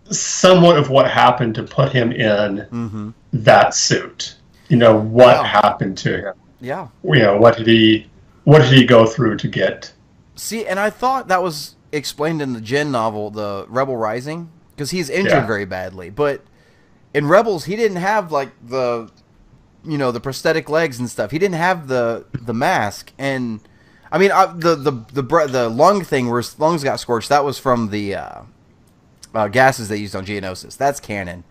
somewhat of what happened to put him in that suit. What happened to him. Yeah. What did he go through to get? See, and I thought that was explained in the Jyn novel, the Rebel Rising, because he's injured very badly. But in Rebels, he didn't have like the prosthetic legs and stuff. He didn't have the mask, and I mean the lung thing where his lungs got scorched. That was from the gases they used on Geonosis. That's canon.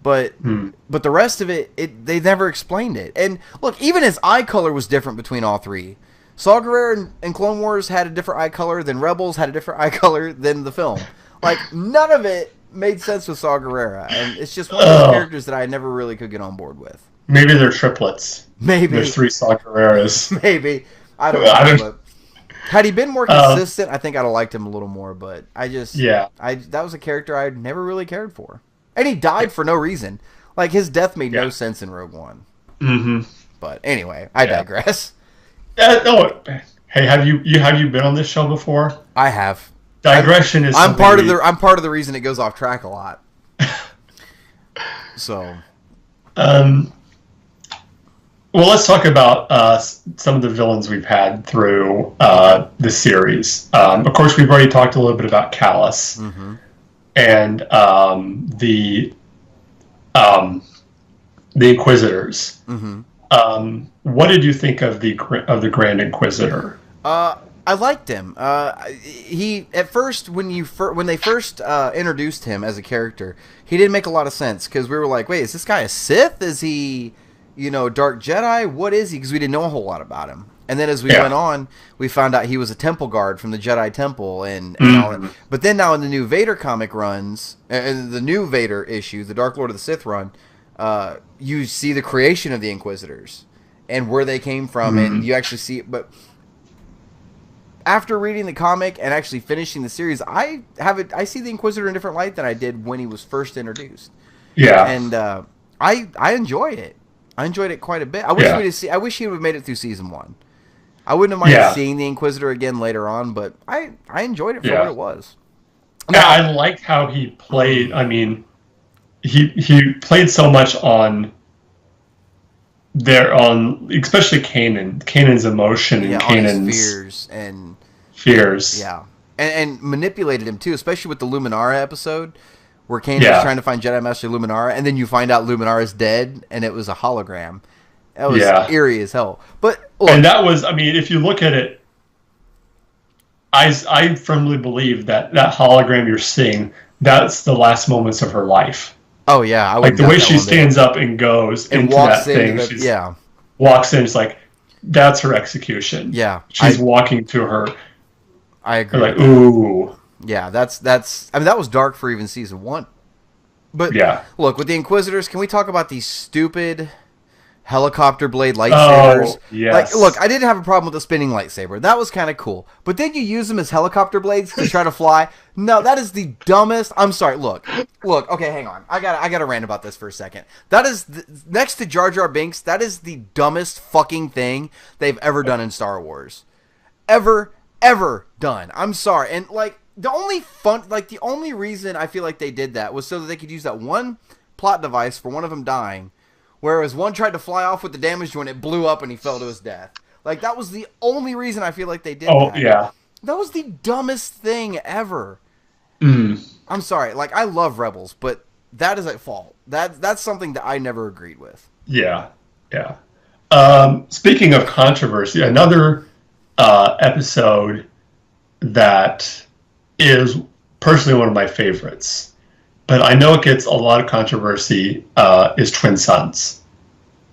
But the rest of it, they never explained it. And look, even his eye color was different between all three. Saw Gerrera in Clone Wars had a different eye color than Rebels had a different eye color than the film. Like, none of it made sense with Saw Gerrera. And it's just one of those characters that I never really could get on board with. Maybe they're triplets. Maybe. There's 3 Saw Gerreras. Maybe. I don't know. Had he been more consistent, I think I'd have liked him a little more. But that was a character I never really cared for. And he died for no reason. Like, his death made no sense in Rogue One. Mm-hmm. But anyway, I digress. No, hey, have you been on this show before? I have. Digression is. I'm part of the reason it goes off track a lot. So. Well, let's talk about some of the villains we've had through the series. Of course, we've already talked a little bit about Callus and the Inquisitors. What did you think of the Grand Inquisitor? I liked him. He at first when they first introduced him as a character, he didn't make a lot of sense because we were like, wait, is this guy a Sith? Is he, Dark Jedi? What is he? Because we didn't know a whole lot about him. And then as we went on, we found out he was a temple guard from the Jedi Temple and all that. But then now in the new Vader comic runs, and the new Vader issue, the Dark Lord of the Sith run, you see the creation of the Inquisitors and where they came from, and you actually see it. But after reading the comic and actually finishing the series, I see the Inquisitor in a different light than I did when he was first introduced. Yeah, and I enjoyed it. I enjoyed it quite a bit. I wish he would have made it through season 1. I wouldn't have minded seeing the Inquisitor again later on, but I enjoyed it for what it was. Now, I liked how he played. I mean, he played so much on especially Kanan's emotion and Kanan's fears. Yeah, and manipulated him too, especially with the Luminara episode where Kanan was trying to find Jedi Master Luminara, and then you find out Luminara's dead, and it was a hologram. That was eerie as hell. But look, and that was, I mean, if you look at it, I firmly believe that hologram you're seeing, that's the last moments of her life. Oh yeah, like the way she stands up and goes and into that thing. She walks in. It's like that's her execution. Yeah, she's walking to her. I agree. Like ooh. Yeah, that's. I mean, that was dark for even season 1. But look, with the Inquisitors, can we talk about these stupid helicopter blade lightsabers? Oh, yes. Like, look, I didn't have a problem with the spinning lightsaber. That was kind of cool. But then you use them as helicopter blades to try to fly. No, that is the dumbest. I'm sorry. Look. Okay, hang on. I got to rant about this for a second. That is next to Jar Jar Binks. That is the dumbest fucking thing they've ever done in Star Wars. Ever done. I'm sorry. And like the only reason I feel like they did that was so that they could use that one plot device for one of them dying. Whereas one tried to fly off with the damage when it blew up and he fell to his death. Like, that was the only reason I feel like they did that. Oh, yeah. That was the dumbest thing ever. I'm sorry. Like, I love Rebels, but that is at fault. That's something that I never agreed with. Yeah. Speaking of controversy, another episode that is personally one of my favorites, but I know it gets a lot of controversy, is Twin Suns.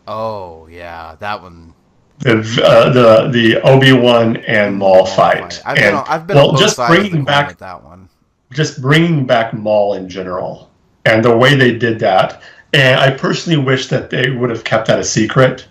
Oh, yeah, that one. The Obi-Wan and Maul fight. I've been on both sides of that one. Just bringing back Maul in general and the way they did that. And I personally wish that they would have kept that a secret.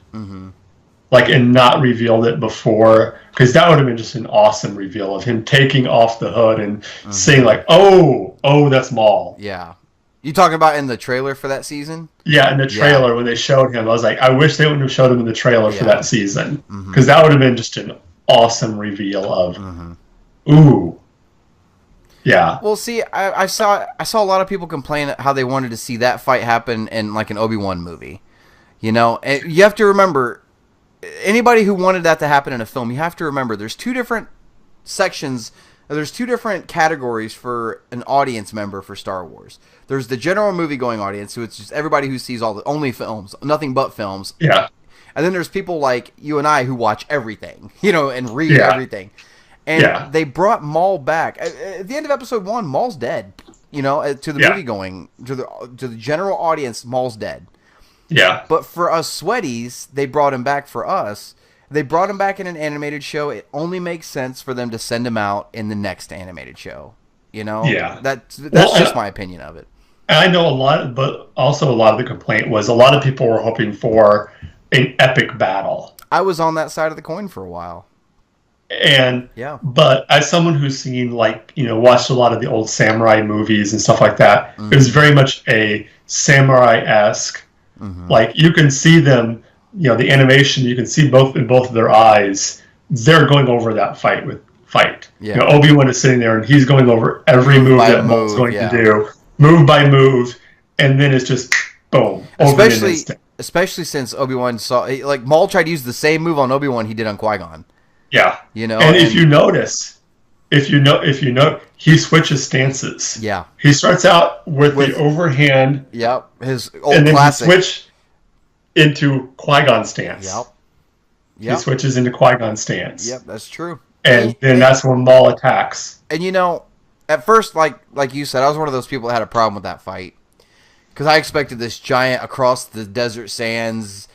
And not revealed it before, because that would have been just an awesome reveal of him taking off the hood and saying like, oh, that's Maul. Yeah. You talking about in the trailer for that season? Yeah, in the trailer when they showed him, I was like, I wish they wouldn't have showed him in the trailer for that season, because that would have been just an awesome reveal of, ooh. Yeah. Well, see, I saw a lot of people complain how they wanted to see that fight happen in like an Obi-Wan movie. And you have to remember, anybody who wanted that to happen in a film, you have to remember there's two different sections. There's two different categories for an audience member for Star Wars. There's the general movie-going audience, so it's just everybody who sees only films, nothing but films. Yeah. And then there's people like you and I who watch everything, and read everything. And they brought Maul back. At the end of episode 1, Maul's dead. To the movie-going, to the general audience, Maul's dead. Yeah. But for us sweaties, they brought him back for us. They brought him back in an animated show. It only makes sense for them to send him out in the next animated show. Yeah. That's just my opinion of it. I know a lot, but also a lot of the complaint was a lot of people were hoping for an epic battle. I was on that side of the coin for a while. And but as someone who's seen watched a lot of the old samurai movies and stuff like that, it was very much a samurai-esque. Like you can see them the animation, you can see both in both of their eyes. They're going over that fight. Yeah. Obi-Wan is sitting there and he's going over every move that Maul's going to do, move by move, and then it's just boom. Especially since Obi-Wan saw, like, Maul tried to use the same move on Obi-Wan he did on Qui-Gon. Yeah. And if you notice, he switches stances. Yeah. He starts out with the overhand. Yep. His old and then classic. He switch into Qui-Gon stance. Yep. He switches into Qui-Gon stance. Yep, that's true. And then that's when Maul attacks. And at first, like you said, I was one of those people that had a problem with that fight. Because I expected this giant across the desert sands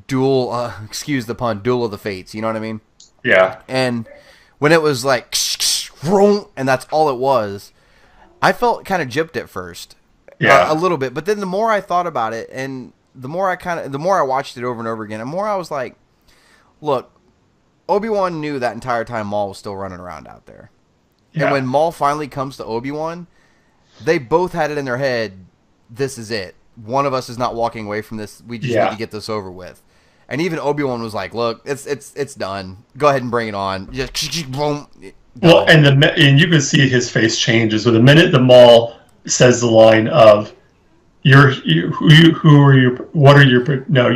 duel, excuse the pun, duel of the fates. You know what I mean? Yeah. And when it was like, and that's all it was, I felt kind of gypped at first. Yeah. A little bit. But then the more I thought about it, and the more I watched it over and over again, the more I was like, look, Obi-Wan knew that entire time Maul was still running around out there. Yeah. And when Maul finally comes to Obi-Wan, they both had it in their head, this is it. One of us is not walking away from this. We just need to get this over with. And even Obi-Wan was like, look, it's done. Go ahead and bring it on. Just boom. Well, and you can see his face changes. So the minute the Maul says the line of, you're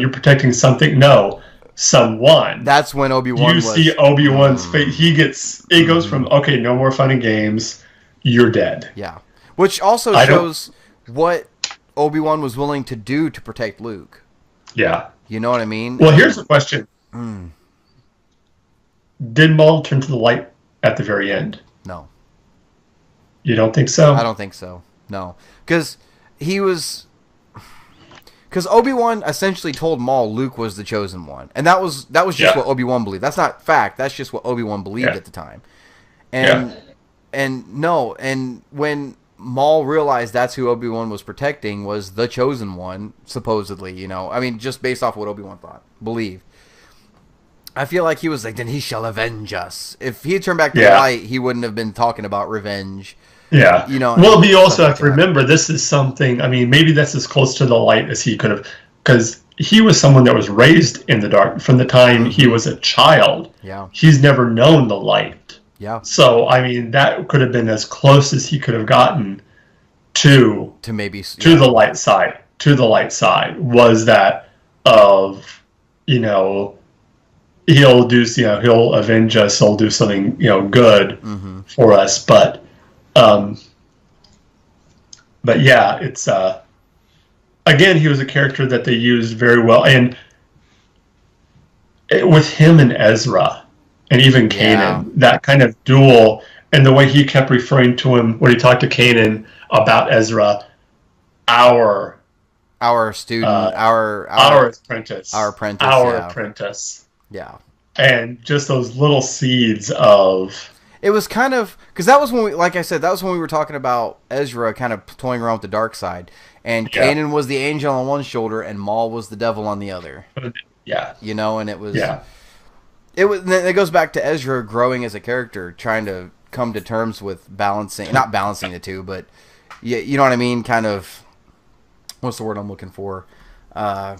protecting something. No, someone. That's when Obi-Wan see Obi-Wan's face. It goes from, okay, no more fun and games. You're dead. Yeah. Which also shows what Obi-Wan was willing to do to protect Luke. Yeah. You know what I mean? Well, here's the question. Did Maul turn to the light at the very end? No. You don't think so? I don't think so. No. Because Obi-Wan essentially told Maul Luke was the chosen one. And that was just what Obi-Wan believed. That's not fact. That's just what Obi-Wan believed at the time. And when Maul realized that's who Obi-Wan was protecting, was the chosen one, supposedly, I mean, just based off what Obi-Wan believed. I feel like he was like, then he shall avenge us. If he had turned back to the light, he wouldn't have been talking about revenge. Yeah. Well, you also have to remember, this is something, I mean, maybe that's as close to the light as he could have, because he was someone that was raised in the dark from the time he was a child. Yeah. He's never known the light. Yeah. So, I mean, that could have been as close as he could have gotten to maybe the light side. To the light side was that of, he'll do, he'll avenge us. He'll do something, good for us. But yeah, it's again, he was a character that they used very well, and with him and Ezra. And even Kanan, that kind of duel, and the way he kept referring to him when he talked to Kanan about Ezra, our student, our apprentice, apprentice. Yeah. And just those little seeds of. It was kind of because that was when we were talking about Ezra kind of toying around with the dark side, and Kanan was the angel on one shoulder, and Maul was the devil on the other. Yeah. And it was. Yeah. It goes back to Ezra growing as a character, trying to come to terms with not balancing the two, but you know what I mean? Kind of, what's the word I'm looking for? I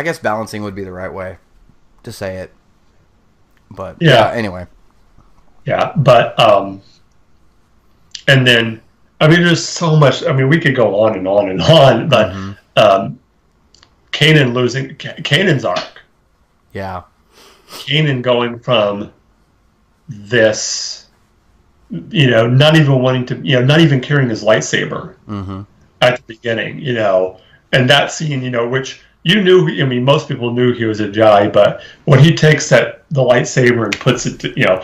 guess balancing would be the right way to say it. But anyway. Yeah, but and then there's so much. We could go on and on and on, but Kanan's arc. Yeah. Kanan going from this, not even wanting to, not even carrying his lightsaber at the beginning, and that scene, which you knew, most people knew he was a Jedi, but when he takes the lightsaber and puts it,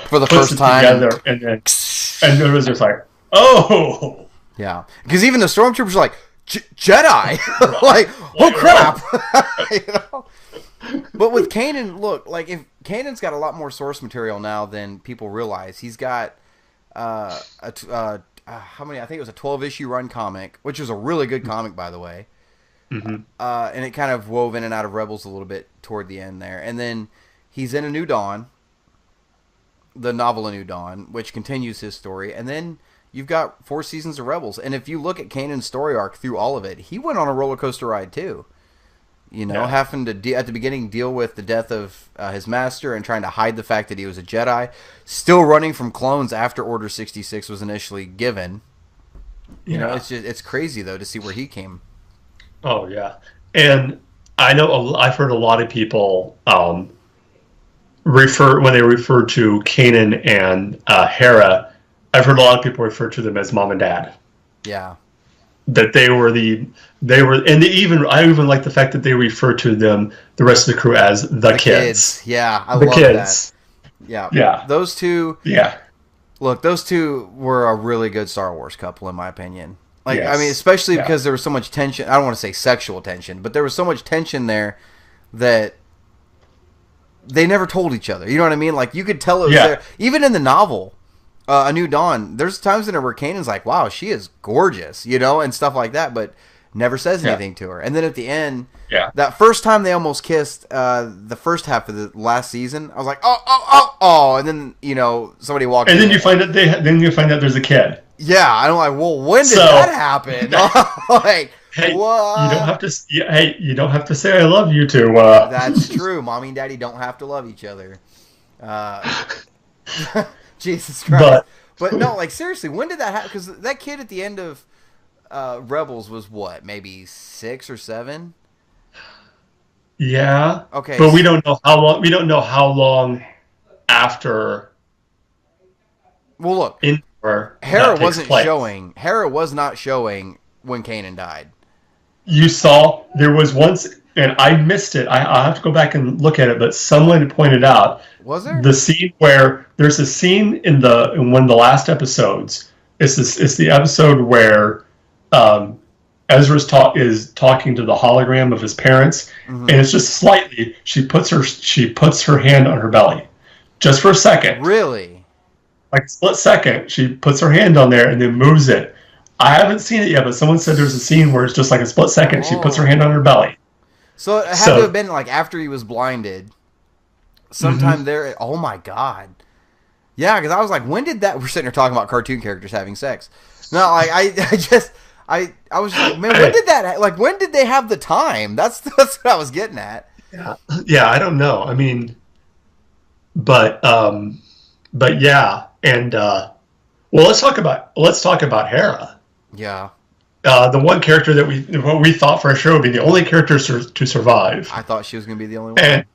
for the first time together, and it was just like, oh, yeah, because even the stormtroopers are like Jedi, like, oh crap, But with Kanan, look, like, if Kanan's got a lot more source material now than people realize. He's got how many? I think it was a 12-issue run comic, which was a really good comic, by the way. And it kind of wove in and out of Rebels a little bit toward the end there. And then he's in A New Dawn, the novel A New Dawn, which continues his story. And then you've got 4 seasons of Rebels. And if you look at Kanan's story arc through all of it, he went on a roller coaster ride too. You know, having to at the beginning deal with the death of his master and trying to hide the fact that he was a Jedi, still running from clones after Order 66 was initially given. You know, it's crazy though to see where he came. Oh yeah, and I know I've heard a lot of people refer to Kanan and Hera. I've heard a lot of people refer to them as mom and dad. Yeah. That I even like the fact that they refer to them, the rest of the crew, as the kids. Yeah, I love that. Yeah. Those two. Yeah. Look, those two were a really good Star Wars couple, in my opinion. Like, I mean, especially because there was so much tension. I don't want to say sexual tension, but there was so much tension there that they never told each other. You know what I mean? Like, you could tell it was there. Even in the novel, A New Dawn, there's times in it where Kanan's like, wow, she is gorgeous, you know, and stuff like that, but never says anything to her. And then at the end, that first time they almost kissed, the first half of the last season, I was like, oh, and then, you know, somebody walked in. And then you find out there's a kid. Yeah, I'm like, well, when did that happen? Like, hey, what? You don't have to say I love you to. That's true. Mommy and Daddy don't have to love each other. Jesus Christ. But no, like, seriously, when did that happen? Because that kid at the end of Rebels was what, maybe 6 or 7? Yeah. Okay. But we don't know how long. We don't know how long after. Well, look. Hera wasn't showing. Hera was not showing when Kanan died. You saw there was once, and I missed it. I'll have to go back and look at it. But someone pointed out. Was there the scene where there's a scene in one of the last episodes? It's the episode where Ezra's talking to the hologram of his parents, and it's just slightly. She puts her hand on her belly, just for a second. Really? Like a split second, she puts her hand on there and then moves it. I haven't seen it yet, but someone said there's a scene where it's just like a split second. She puts her hand on her belly. So it had to have been like after he was blinded. Sometime there. Oh my God. Yeah, because I was like, when did that? We're sitting here talking about cartoon characters having sex. No, like I was like, man, when did that? Like, when did they have the time? That's what I was getting at. Yeah, I don't know. I mean, but yeah, and well, let's talk about Hera. Yeah. The one character that we thought for sure would be the only character to survive. I thought she was going to be the only one.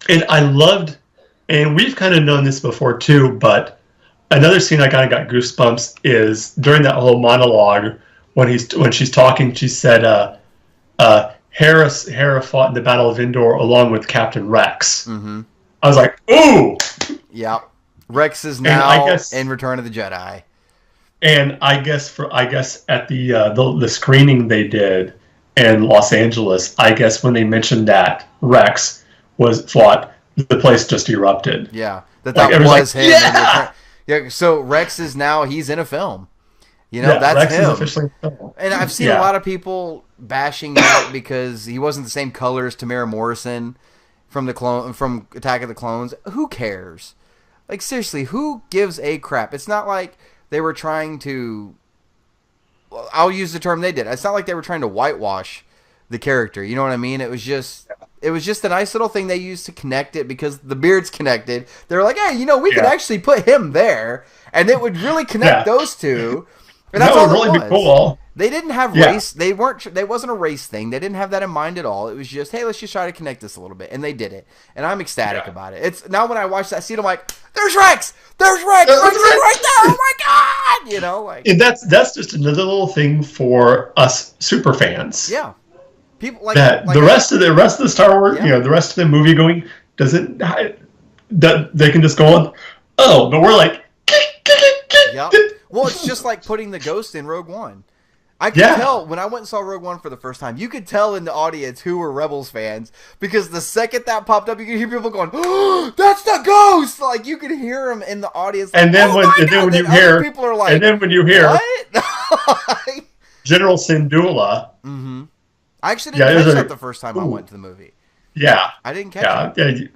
And I loved, and we've kind of known this before too, but another scene I kind of got goosebumps is during that whole monologue when she's talking, she said, Hera fought in the Battle of Endor along with Captain Rex. Mm-hmm. I was like, ooh! Yeah. Rex is now in Return of the Jedi. And I guess at the screening they did in Los Angeles, I guess when they mentioned that Rex was fought, the place just erupted. Yeah, that was like, him. Yeah, so Rex is now, he's in a film. You know, that's Rex him. Is officially in a film. And I've seen a lot of people bashing that because he wasn't the same color as Tamara Morrison from Attack of the Clones. Who cares? Like, seriously, who gives a crap? It's not like they were trying to... I'll use the term they did. It's not like they were trying to whitewash the character. You know what I mean? It was just a nice little thing they used to connect it because the beard's connected. They were like, hey, you know, we could actually put him there, and it would really connect those two. And that's all it would really be cool. They didn't have race. They wasn't a race thing. They didn't have that in mind at all. It was just, hey, let's just try to connect this a little bit, and they did it. And I'm ecstatic about it. It's now when I watch that scene, I'm like, there's Rex. There's Rex. Rex is right there. Oh my God. You know, like, and that's just another little thing for us super fans. Yeah. People like that. The rest of the Star Wars, you know, the rest of the movie going doesn't. They can just go on. Oh, but we're like. Yep. Well, it's just like putting the Ghost in Rogue One. I could tell when I went and saw Rogue One for the first time. You could tell in the audience who were Rebels fans because the second that popped up, you could hear people going, "Oh, that's the Ghost!" Like you could hear them in the audience. Like, and then when you hear people are like, and then when you hear what? General Syndulla. Mm-hmm. I actually didn't catch that the first time I went to the movie. Yeah, I didn't catch it.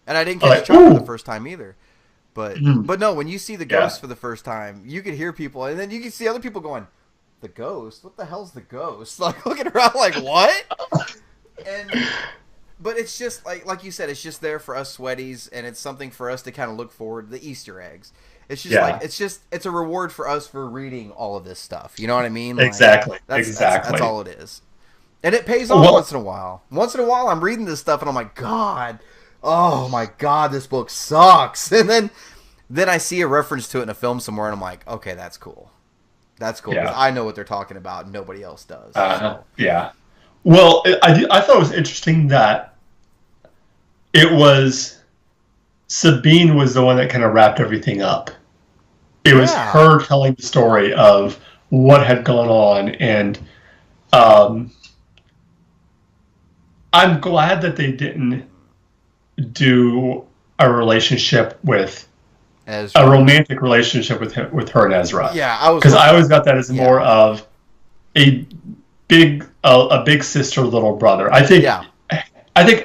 And I didn't catch the first time either. But no, when you see the Ghost for the first time, you could hear people, and then you can see other people going, "The Ghost? What the hell's the Ghost?" Like looking around, like what? And but it's just like you said, it's just there for us sweaties, and it's something for us to kind of look forward. The Easter eggs. It's just it's a reward for us for reading all of this stuff. You know what I mean? Like, exactly. That's all it is. And it pays off once in a while. Once in a while, I'm reading this stuff, and I'm like, God, oh my God, this book sucks. And then I see a reference to it in a film somewhere, and I'm like, okay, that's cool. That's cool. Because I know what they're talking about, and nobody else does. So. Yeah. Well, I thought it was interesting that it was Sabine was the one that kind of wrapped everything up. It was her telling the story of what had gone on, and I'm glad that they didn't do a relationship with Ezra. A romantic relationship with her and Ezra. Yeah, because I always got that as more of a big sister, little brother. I think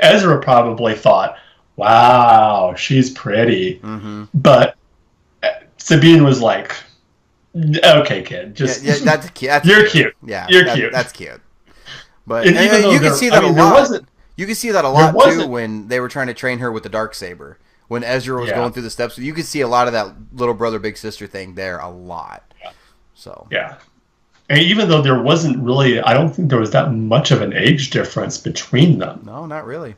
Ezra probably thought, "Wow, she's pretty," but Sabine was like, "Okay, kid, just that's cute. You're cute. Yeah, you're cute. That's cute." But you can see that a lot. You can see that a lot too when they were trying to train her with the Darksaber. When Ezra was going through the steps, you could see a lot of that little brother, big sister thing there a lot. Yeah. So and even though there wasn't really, I don't think there was that much of an age difference between them. No, not really.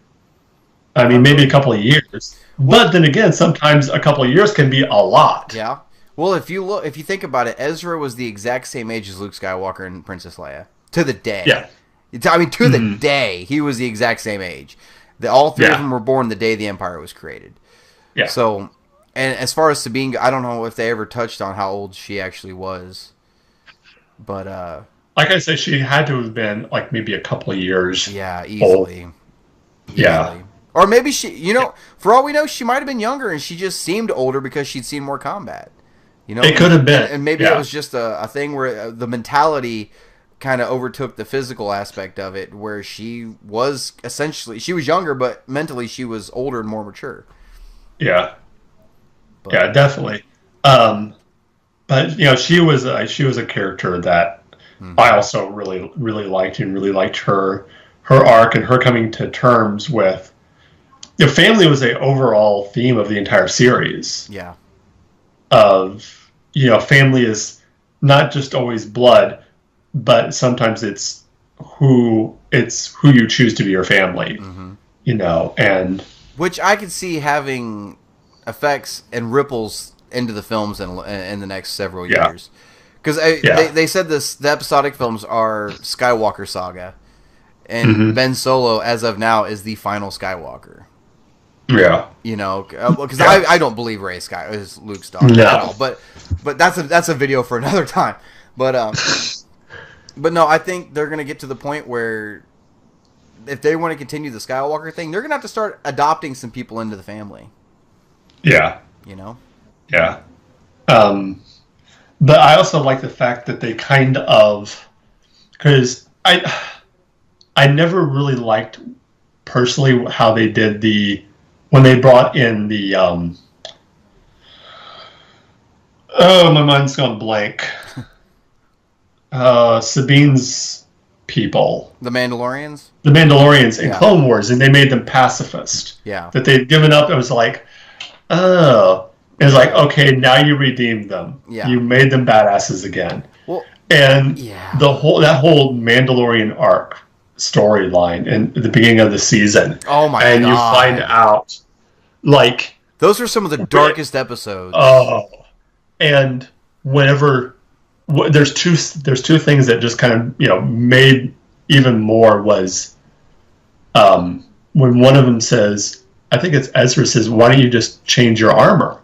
I mean, maybe a couple of years. But then again, sometimes a couple of years can be a lot. Yeah. Well, if you think about it, Ezra was the exact same age as Luke Skywalker and Princess Leia to the day. Yeah. I mean, to the day, he was the exact same age. All three of them were born the day the Empire was created. Yeah. So, and as far as Sabine, I don't know if they ever touched on how old she actually was. But, like I said, she had to have been, like, maybe a couple of years easily. Old. Yeah. Or maybe she, for all we know, she might have been younger and she just seemed older because she'd seen more combat. It could have been. And maybe it was just a thing where the mentality kind of overtook the physical aspect of it, where she was younger, but mentally she was older and more mature. Yeah. Yeah, definitely. But she was a character that I also really, really liked, and really liked her arc and her coming to terms with. Family was the overall theme of the entire series. Yeah. Of family is not just always blood, but sometimes it's who you choose to be your family. And which I could see having effects and ripples into the films in the next several years. Because they said the episodic films are Skywalker Saga, and Ben Solo, as of now, is the final Skywalker. Yeah. Because I don't believe Rey is Luke's daughter at all. But that's a video for another time. But no, I think they're going to get to the point where if they want to continue the Skywalker thing, they're going to have to start adopting some people into the family. Yeah. Yeah. But I also like the fact that they kind of, because I never really liked personally how they did when they brought in the my mind's gone blank. Sabine's people. The Mandalorians? The Mandalorians in Clone Wars, and they made them pacifist. Yeah. That they'd given up. It was like, oh. It's like, okay, now you redeemed them. Yeah. You made them badasses again. Well, and that whole Mandalorian arc storyline in the beginning of the season. Oh my god. And you find out, like, those are some of the darkest episodes. Oh. And whenever there's two things that just kind of, made even more was when one of them says, I think it's Ezra says, why don't you just change your armor?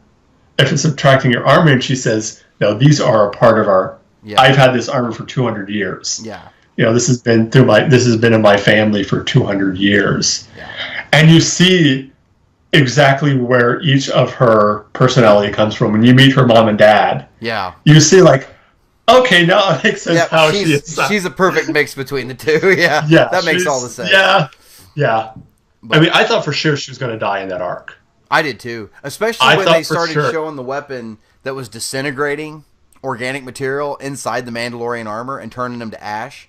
If it's subtracting your armor, and she says, no, these are a part of our. Yeah. I've had this armor for 200 years. Yeah. This has been in my family for 200 years. Yeah. And you see exactly where each of her personality comes from. When you meet her mom and dad, you see, like, okay, now it makes sense how she is. She's a perfect mix between the two. Yeah. That makes all the sense. Yeah. Yeah. But, I mean, I thought for sure she was going to die in that arc. I did too, especially when they started showing the weapon that was disintegrating organic material inside the Mandalorian armor and turning them to ash.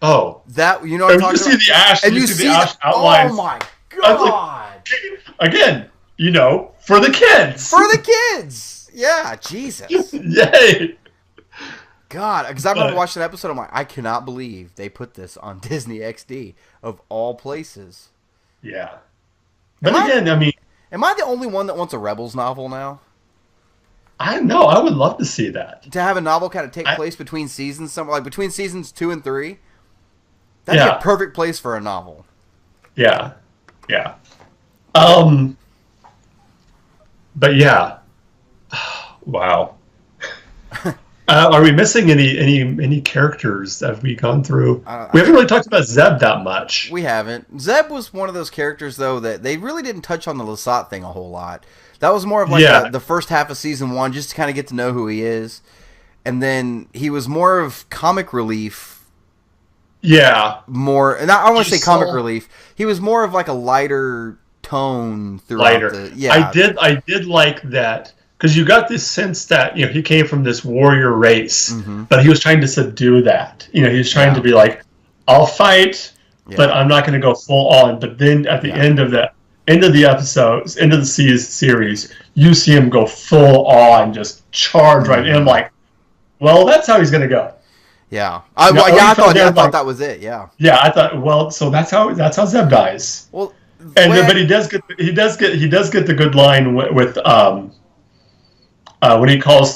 Oh, That you know what I'm and you talking see about? the ash, And you you see see the ash the, outlines. oh my I was like, god! again, you know, for the kids. For the kids! Yeah, Jesus. Yay! God, because I remember watching that episode, I'm like, I cannot believe they put this on Disney XD, of all places. Yeah. But again, I mean... Am I the only one that wants a Rebels novel now? I don't know. I would love to see that. To have a novel kind of take place between seasons, somewhere like between seasons 2 and 3? That'd be a perfect place for a novel. Yeah. Yeah. But yeah. Wow. Are we missing any characters that we gone through? We haven't really talked about Zeb that much. We haven't. Zeb was one of those characters, though, that they really didn't touch on the Lasat thing a whole lot. That was more of like the first half of season 1, just to kind of get to know who he is. And then he was more of comic relief. Yeah. More, and I don't want to say comic relief. He was more of like a lighter tone throughout the... Yeah. I did like that. Because you got this sense that, you know, he came from this warrior race, but he was trying to subdue that. You know, he was trying to be like, I'll fight, but I'm not going to go full on. But then at the end of the episodes, end of the series, you see him go full on, just charge right. And I'm like, well, that's how he's going to go. Yeah. I thought that was it. Yeah. Yeah, I thought, well, so that's how Zeb dies. Well, but he does get the good line with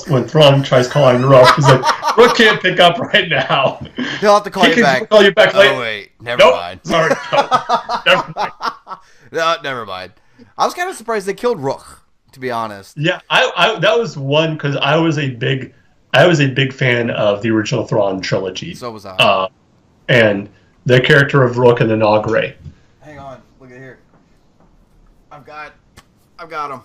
when Thrawn tries calling Rook, he's like, Rook can't pick up right now. He'll have to call you back. Call you back later. Oh wait, never mind. Sorry, never mind. No, never mind. I was kind of surprised they killed Rook, to be honest. Yeah, I that was one because I was a big fan of the original Thrawn trilogy. So was I. And the character of Rook and the Nogray. Hang on, look at here. I've got him.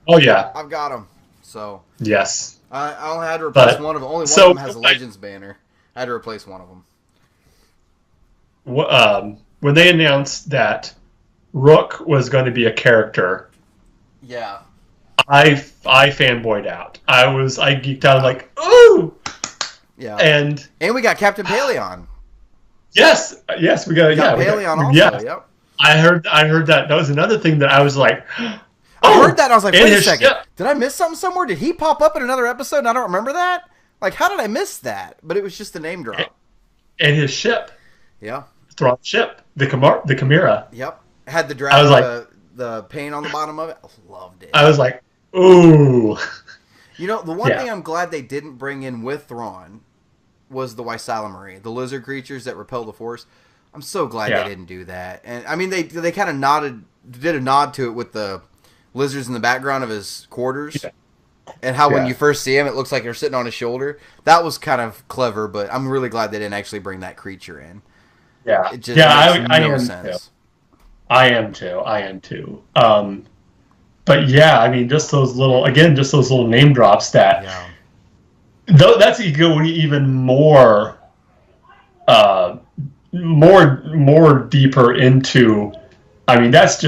Oh yeah, I've got him. So yes, I only had to replace one of them. Only one of them has a Legends banner. I had to replace one of them. When they announced that Rook was going to be a character, yeah, I fanboyed out. I geeked out. Like, ooh, yeah, and we got Captain Paleon. Yes, we got Paleon also. Yeah. Yep. I heard that. That was another thing that I was like. I heard that and I was like, wait a second. Ship. Did I miss something somewhere? Did he pop up in another episode and I don't remember that? Like, how did I miss that? But it was just the name drop. And his ship. Yeah. Thrawn's ship. The Chimera. Yep. Had the dragon, the paint on the bottom of it. I loved it. I was like, ooh. You know, the one thing I'm glad they didn't bring in with Thrawn was the Ysalamiri, the lizard creatures that repel the Force. I'm so glad they didn't do that. And, I mean, they kind of did a nod to it with the lizards in the background of his quarters, and how when you first see him, it looks like they're sitting on his shoulder. That was kind of clever, but I'm really glad they didn't actually bring that creature in. Yeah, it just makes no Too. sense. I am too. But yeah, I mean, just those little name drops that. Yeah. Though that's going even more deeper into. I mean, that's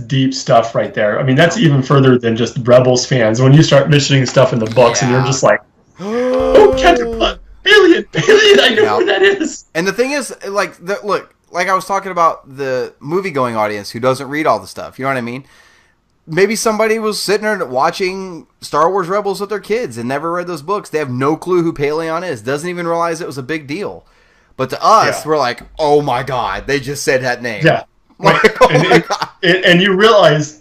deep stuff right there. I mean, that's even further than just Rebels fans. When you start mentioning stuff in the books and you're just like, oh, Counterpart, Alien, I know where that is. And the thing is, like I was talking about the movie-going audience who doesn't read all the stuff. You know what I mean? Maybe somebody was sitting there watching Star Wars Rebels with their kids and never read those books. They have no clue who Paleon is. Doesn't even realize it was a big deal. But to us, we're like, oh my God, they just said that name. Yeah. Like, and you realize,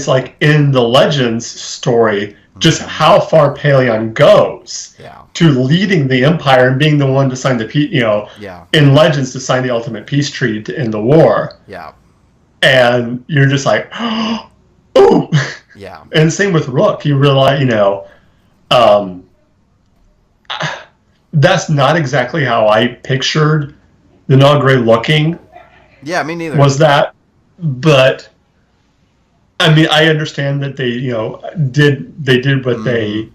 like in the Legends story, just how far Paleon goes to leading the Empire and being the one to sign the in Legends to sign the ultimate peace treaty in the war. Yeah, and you're just like, oh, yeah. And same with Rook. You realize, that's not exactly how I pictured the Nogray looking. Yeah, me neither. Was that, but I mean, I understand that they, did what they,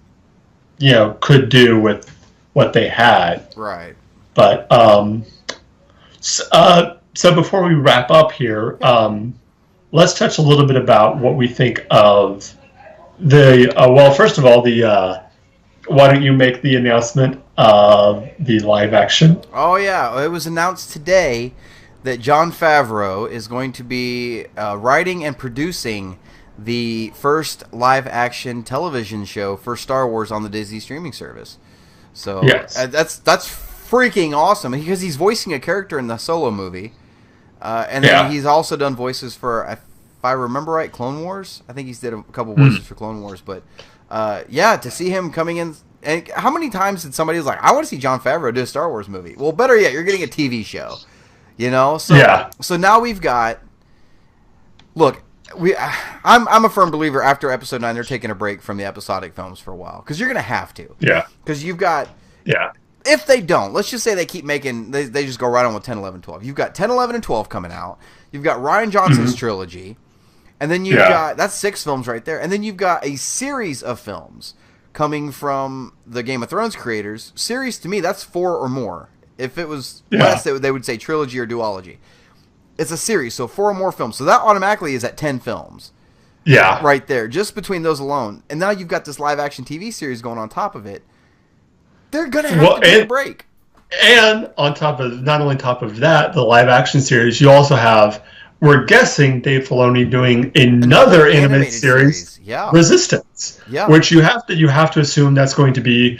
could do with what they had. Right. But so before we wrap up here, let's touch a little bit about what we think of the. Well, first of all, the why don't you make the announcement of the live action? Oh yeah, it was announced today that Jon Favreau is going to be writing and producing the first live-action television show for Star Wars on the Disney streaming service. So Yes. that's freaking awesome because he's voicing a character in the Solo movie, and then Yeah. he's also done voices for, if I remember right, Clone Wars. I think he's did a couple voices for Clone Wars, but yeah, to see him coming in. And how many times did somebody was like, I want to see Jon Favreau do a Star Wars movie? Well, better yet, you're getting a TV show. You know, so Yeah. so now we've got. Look, I'm a firm believer. After Episode 9, they're taking a break from the episodic films for a while because you're gonna have to. Yeah. Because you've got. Yeah. If they don't, let's just say they keep making. They just go right on with 10, 11, 12. You've got 10, 11, and 12 coming out. You've got Rian Johnson's trilogy, and then you've got that's 6 films right there, and then you've got a series of films coming from the Game of Thrones creators. Series to me, that's 4 or more. If it was less, they would say trilogy or duology. It's a series, so 4 or more films. So that automatically is at 10 films. Yeah. Right there, just between those alone. And now you've got this live-action TV series going on top of it. They're going to have to take a break. And not only top of that, the live-action series, you also have, we're guessing, Dave Filoni doing another animated series. Yeah. Resistance. Yeah. Which you have to assume that's going to be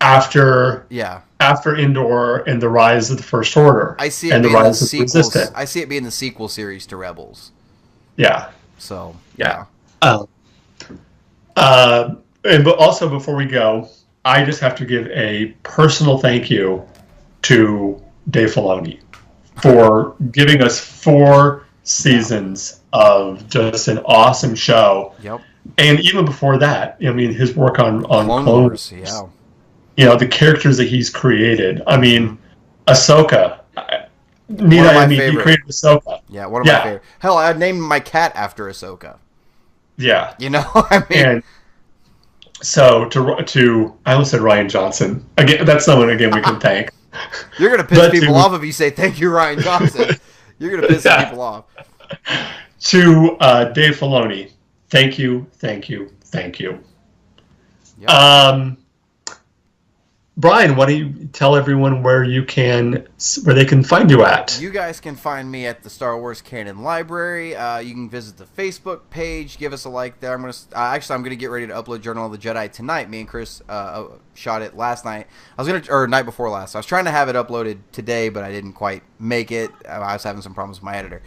after Endor and the Rise of the First Order. I see it and being the Rise of Resistance. I see it being the sequel series to Rebels. Yeah. So yeah. But also before we go, I just have to give a personal thank you to Dave Filoni for giving us 4 seasons of just an awesome show. Yep. And even before that, I mean, his work on Clone Wars. Yeah. You know, the characters that he's created. I mean, Ahsoka. He created Ahsoka. Yeah, one of my favorite. Hell, I'd name my cat after Ahsoka. Yeah. You know, I mean. And so to I almost said Rian Johnson. Again, that's someone we can thank. You're gonna piss people off if you say thank you, Rian Johnson. You're gonna piss people off. To Dave Filoni, thank you. Yep. Brian, why don't you tell everyone where they can find you at? You guys can find me at the Star Wars Canon Library. You can visit the Facebook page, give us a like there. I'm gonna get ready to upload Journal of the Jedi tonight. Me and Chris shot it last night. Night before last. I was trying to have it uploaded today, but I didn't quite make it. I was having some problems with my editor.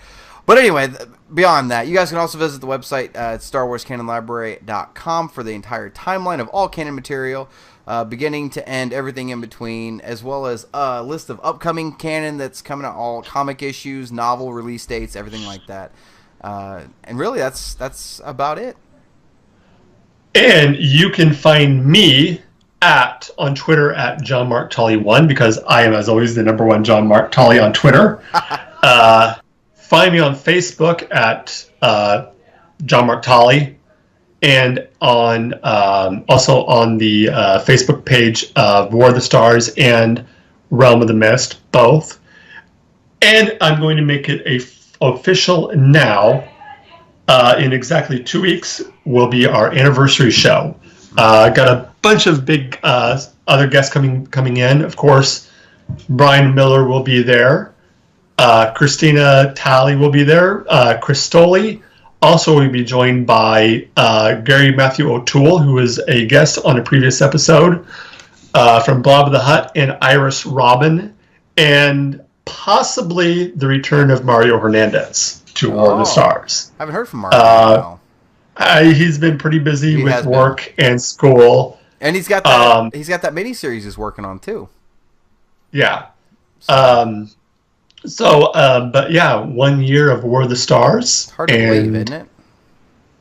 But anyway, beyond that, you guys can also visit the website at StarWarsCanonLibrary.com for the entire timeline of all canon material. Beginning to end, everything in between, as well as a list of upcoming canon that's coming out, all comic issues, novel release dates, everything like that. And really, that's about it. And you can find me on Twitter at JohnMarkTully1 because I am, as always, the #1 John Mark Tully on Twitter. Find me on Facebook at John Mark Tully. And on also on the Facebook page of War of the Stars and Realm of the Mist, both. And I'm going to make it official now. In exactly 2 weeks will be our anniversary show. Got a bunch of big other guests coming in. Of course, Brian Miller will be there. Christina Talley will be there. Chris Stoley. Also, we'll be joined by Gary Matthew O'Toole, who was a guest on a previous episode from Blob of the Hutt, and Iris Robin, and possibly the return of Mario Hernandez to War of the Stars. I haven't heard from Mario. He's been pretty busy with work and school. And he's got that miniseries he's working on, too. Yeah. But yeah, 1 year of War of the Stars. Hard to believe, isn't it?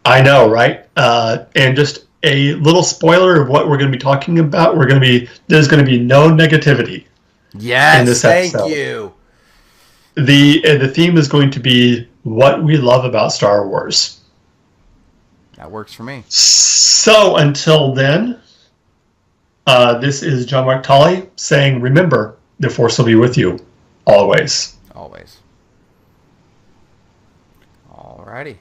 I know, right? And just a little spoiler of what we're going to be talking about. There's going to be no negativity. Yes, in this episode. Thank you. The theme is going to be what we love about Star Wars. That works for me. So until then, this is John Mark Tully saying, remember, the Force will be with you. Always. Always. Alrighty.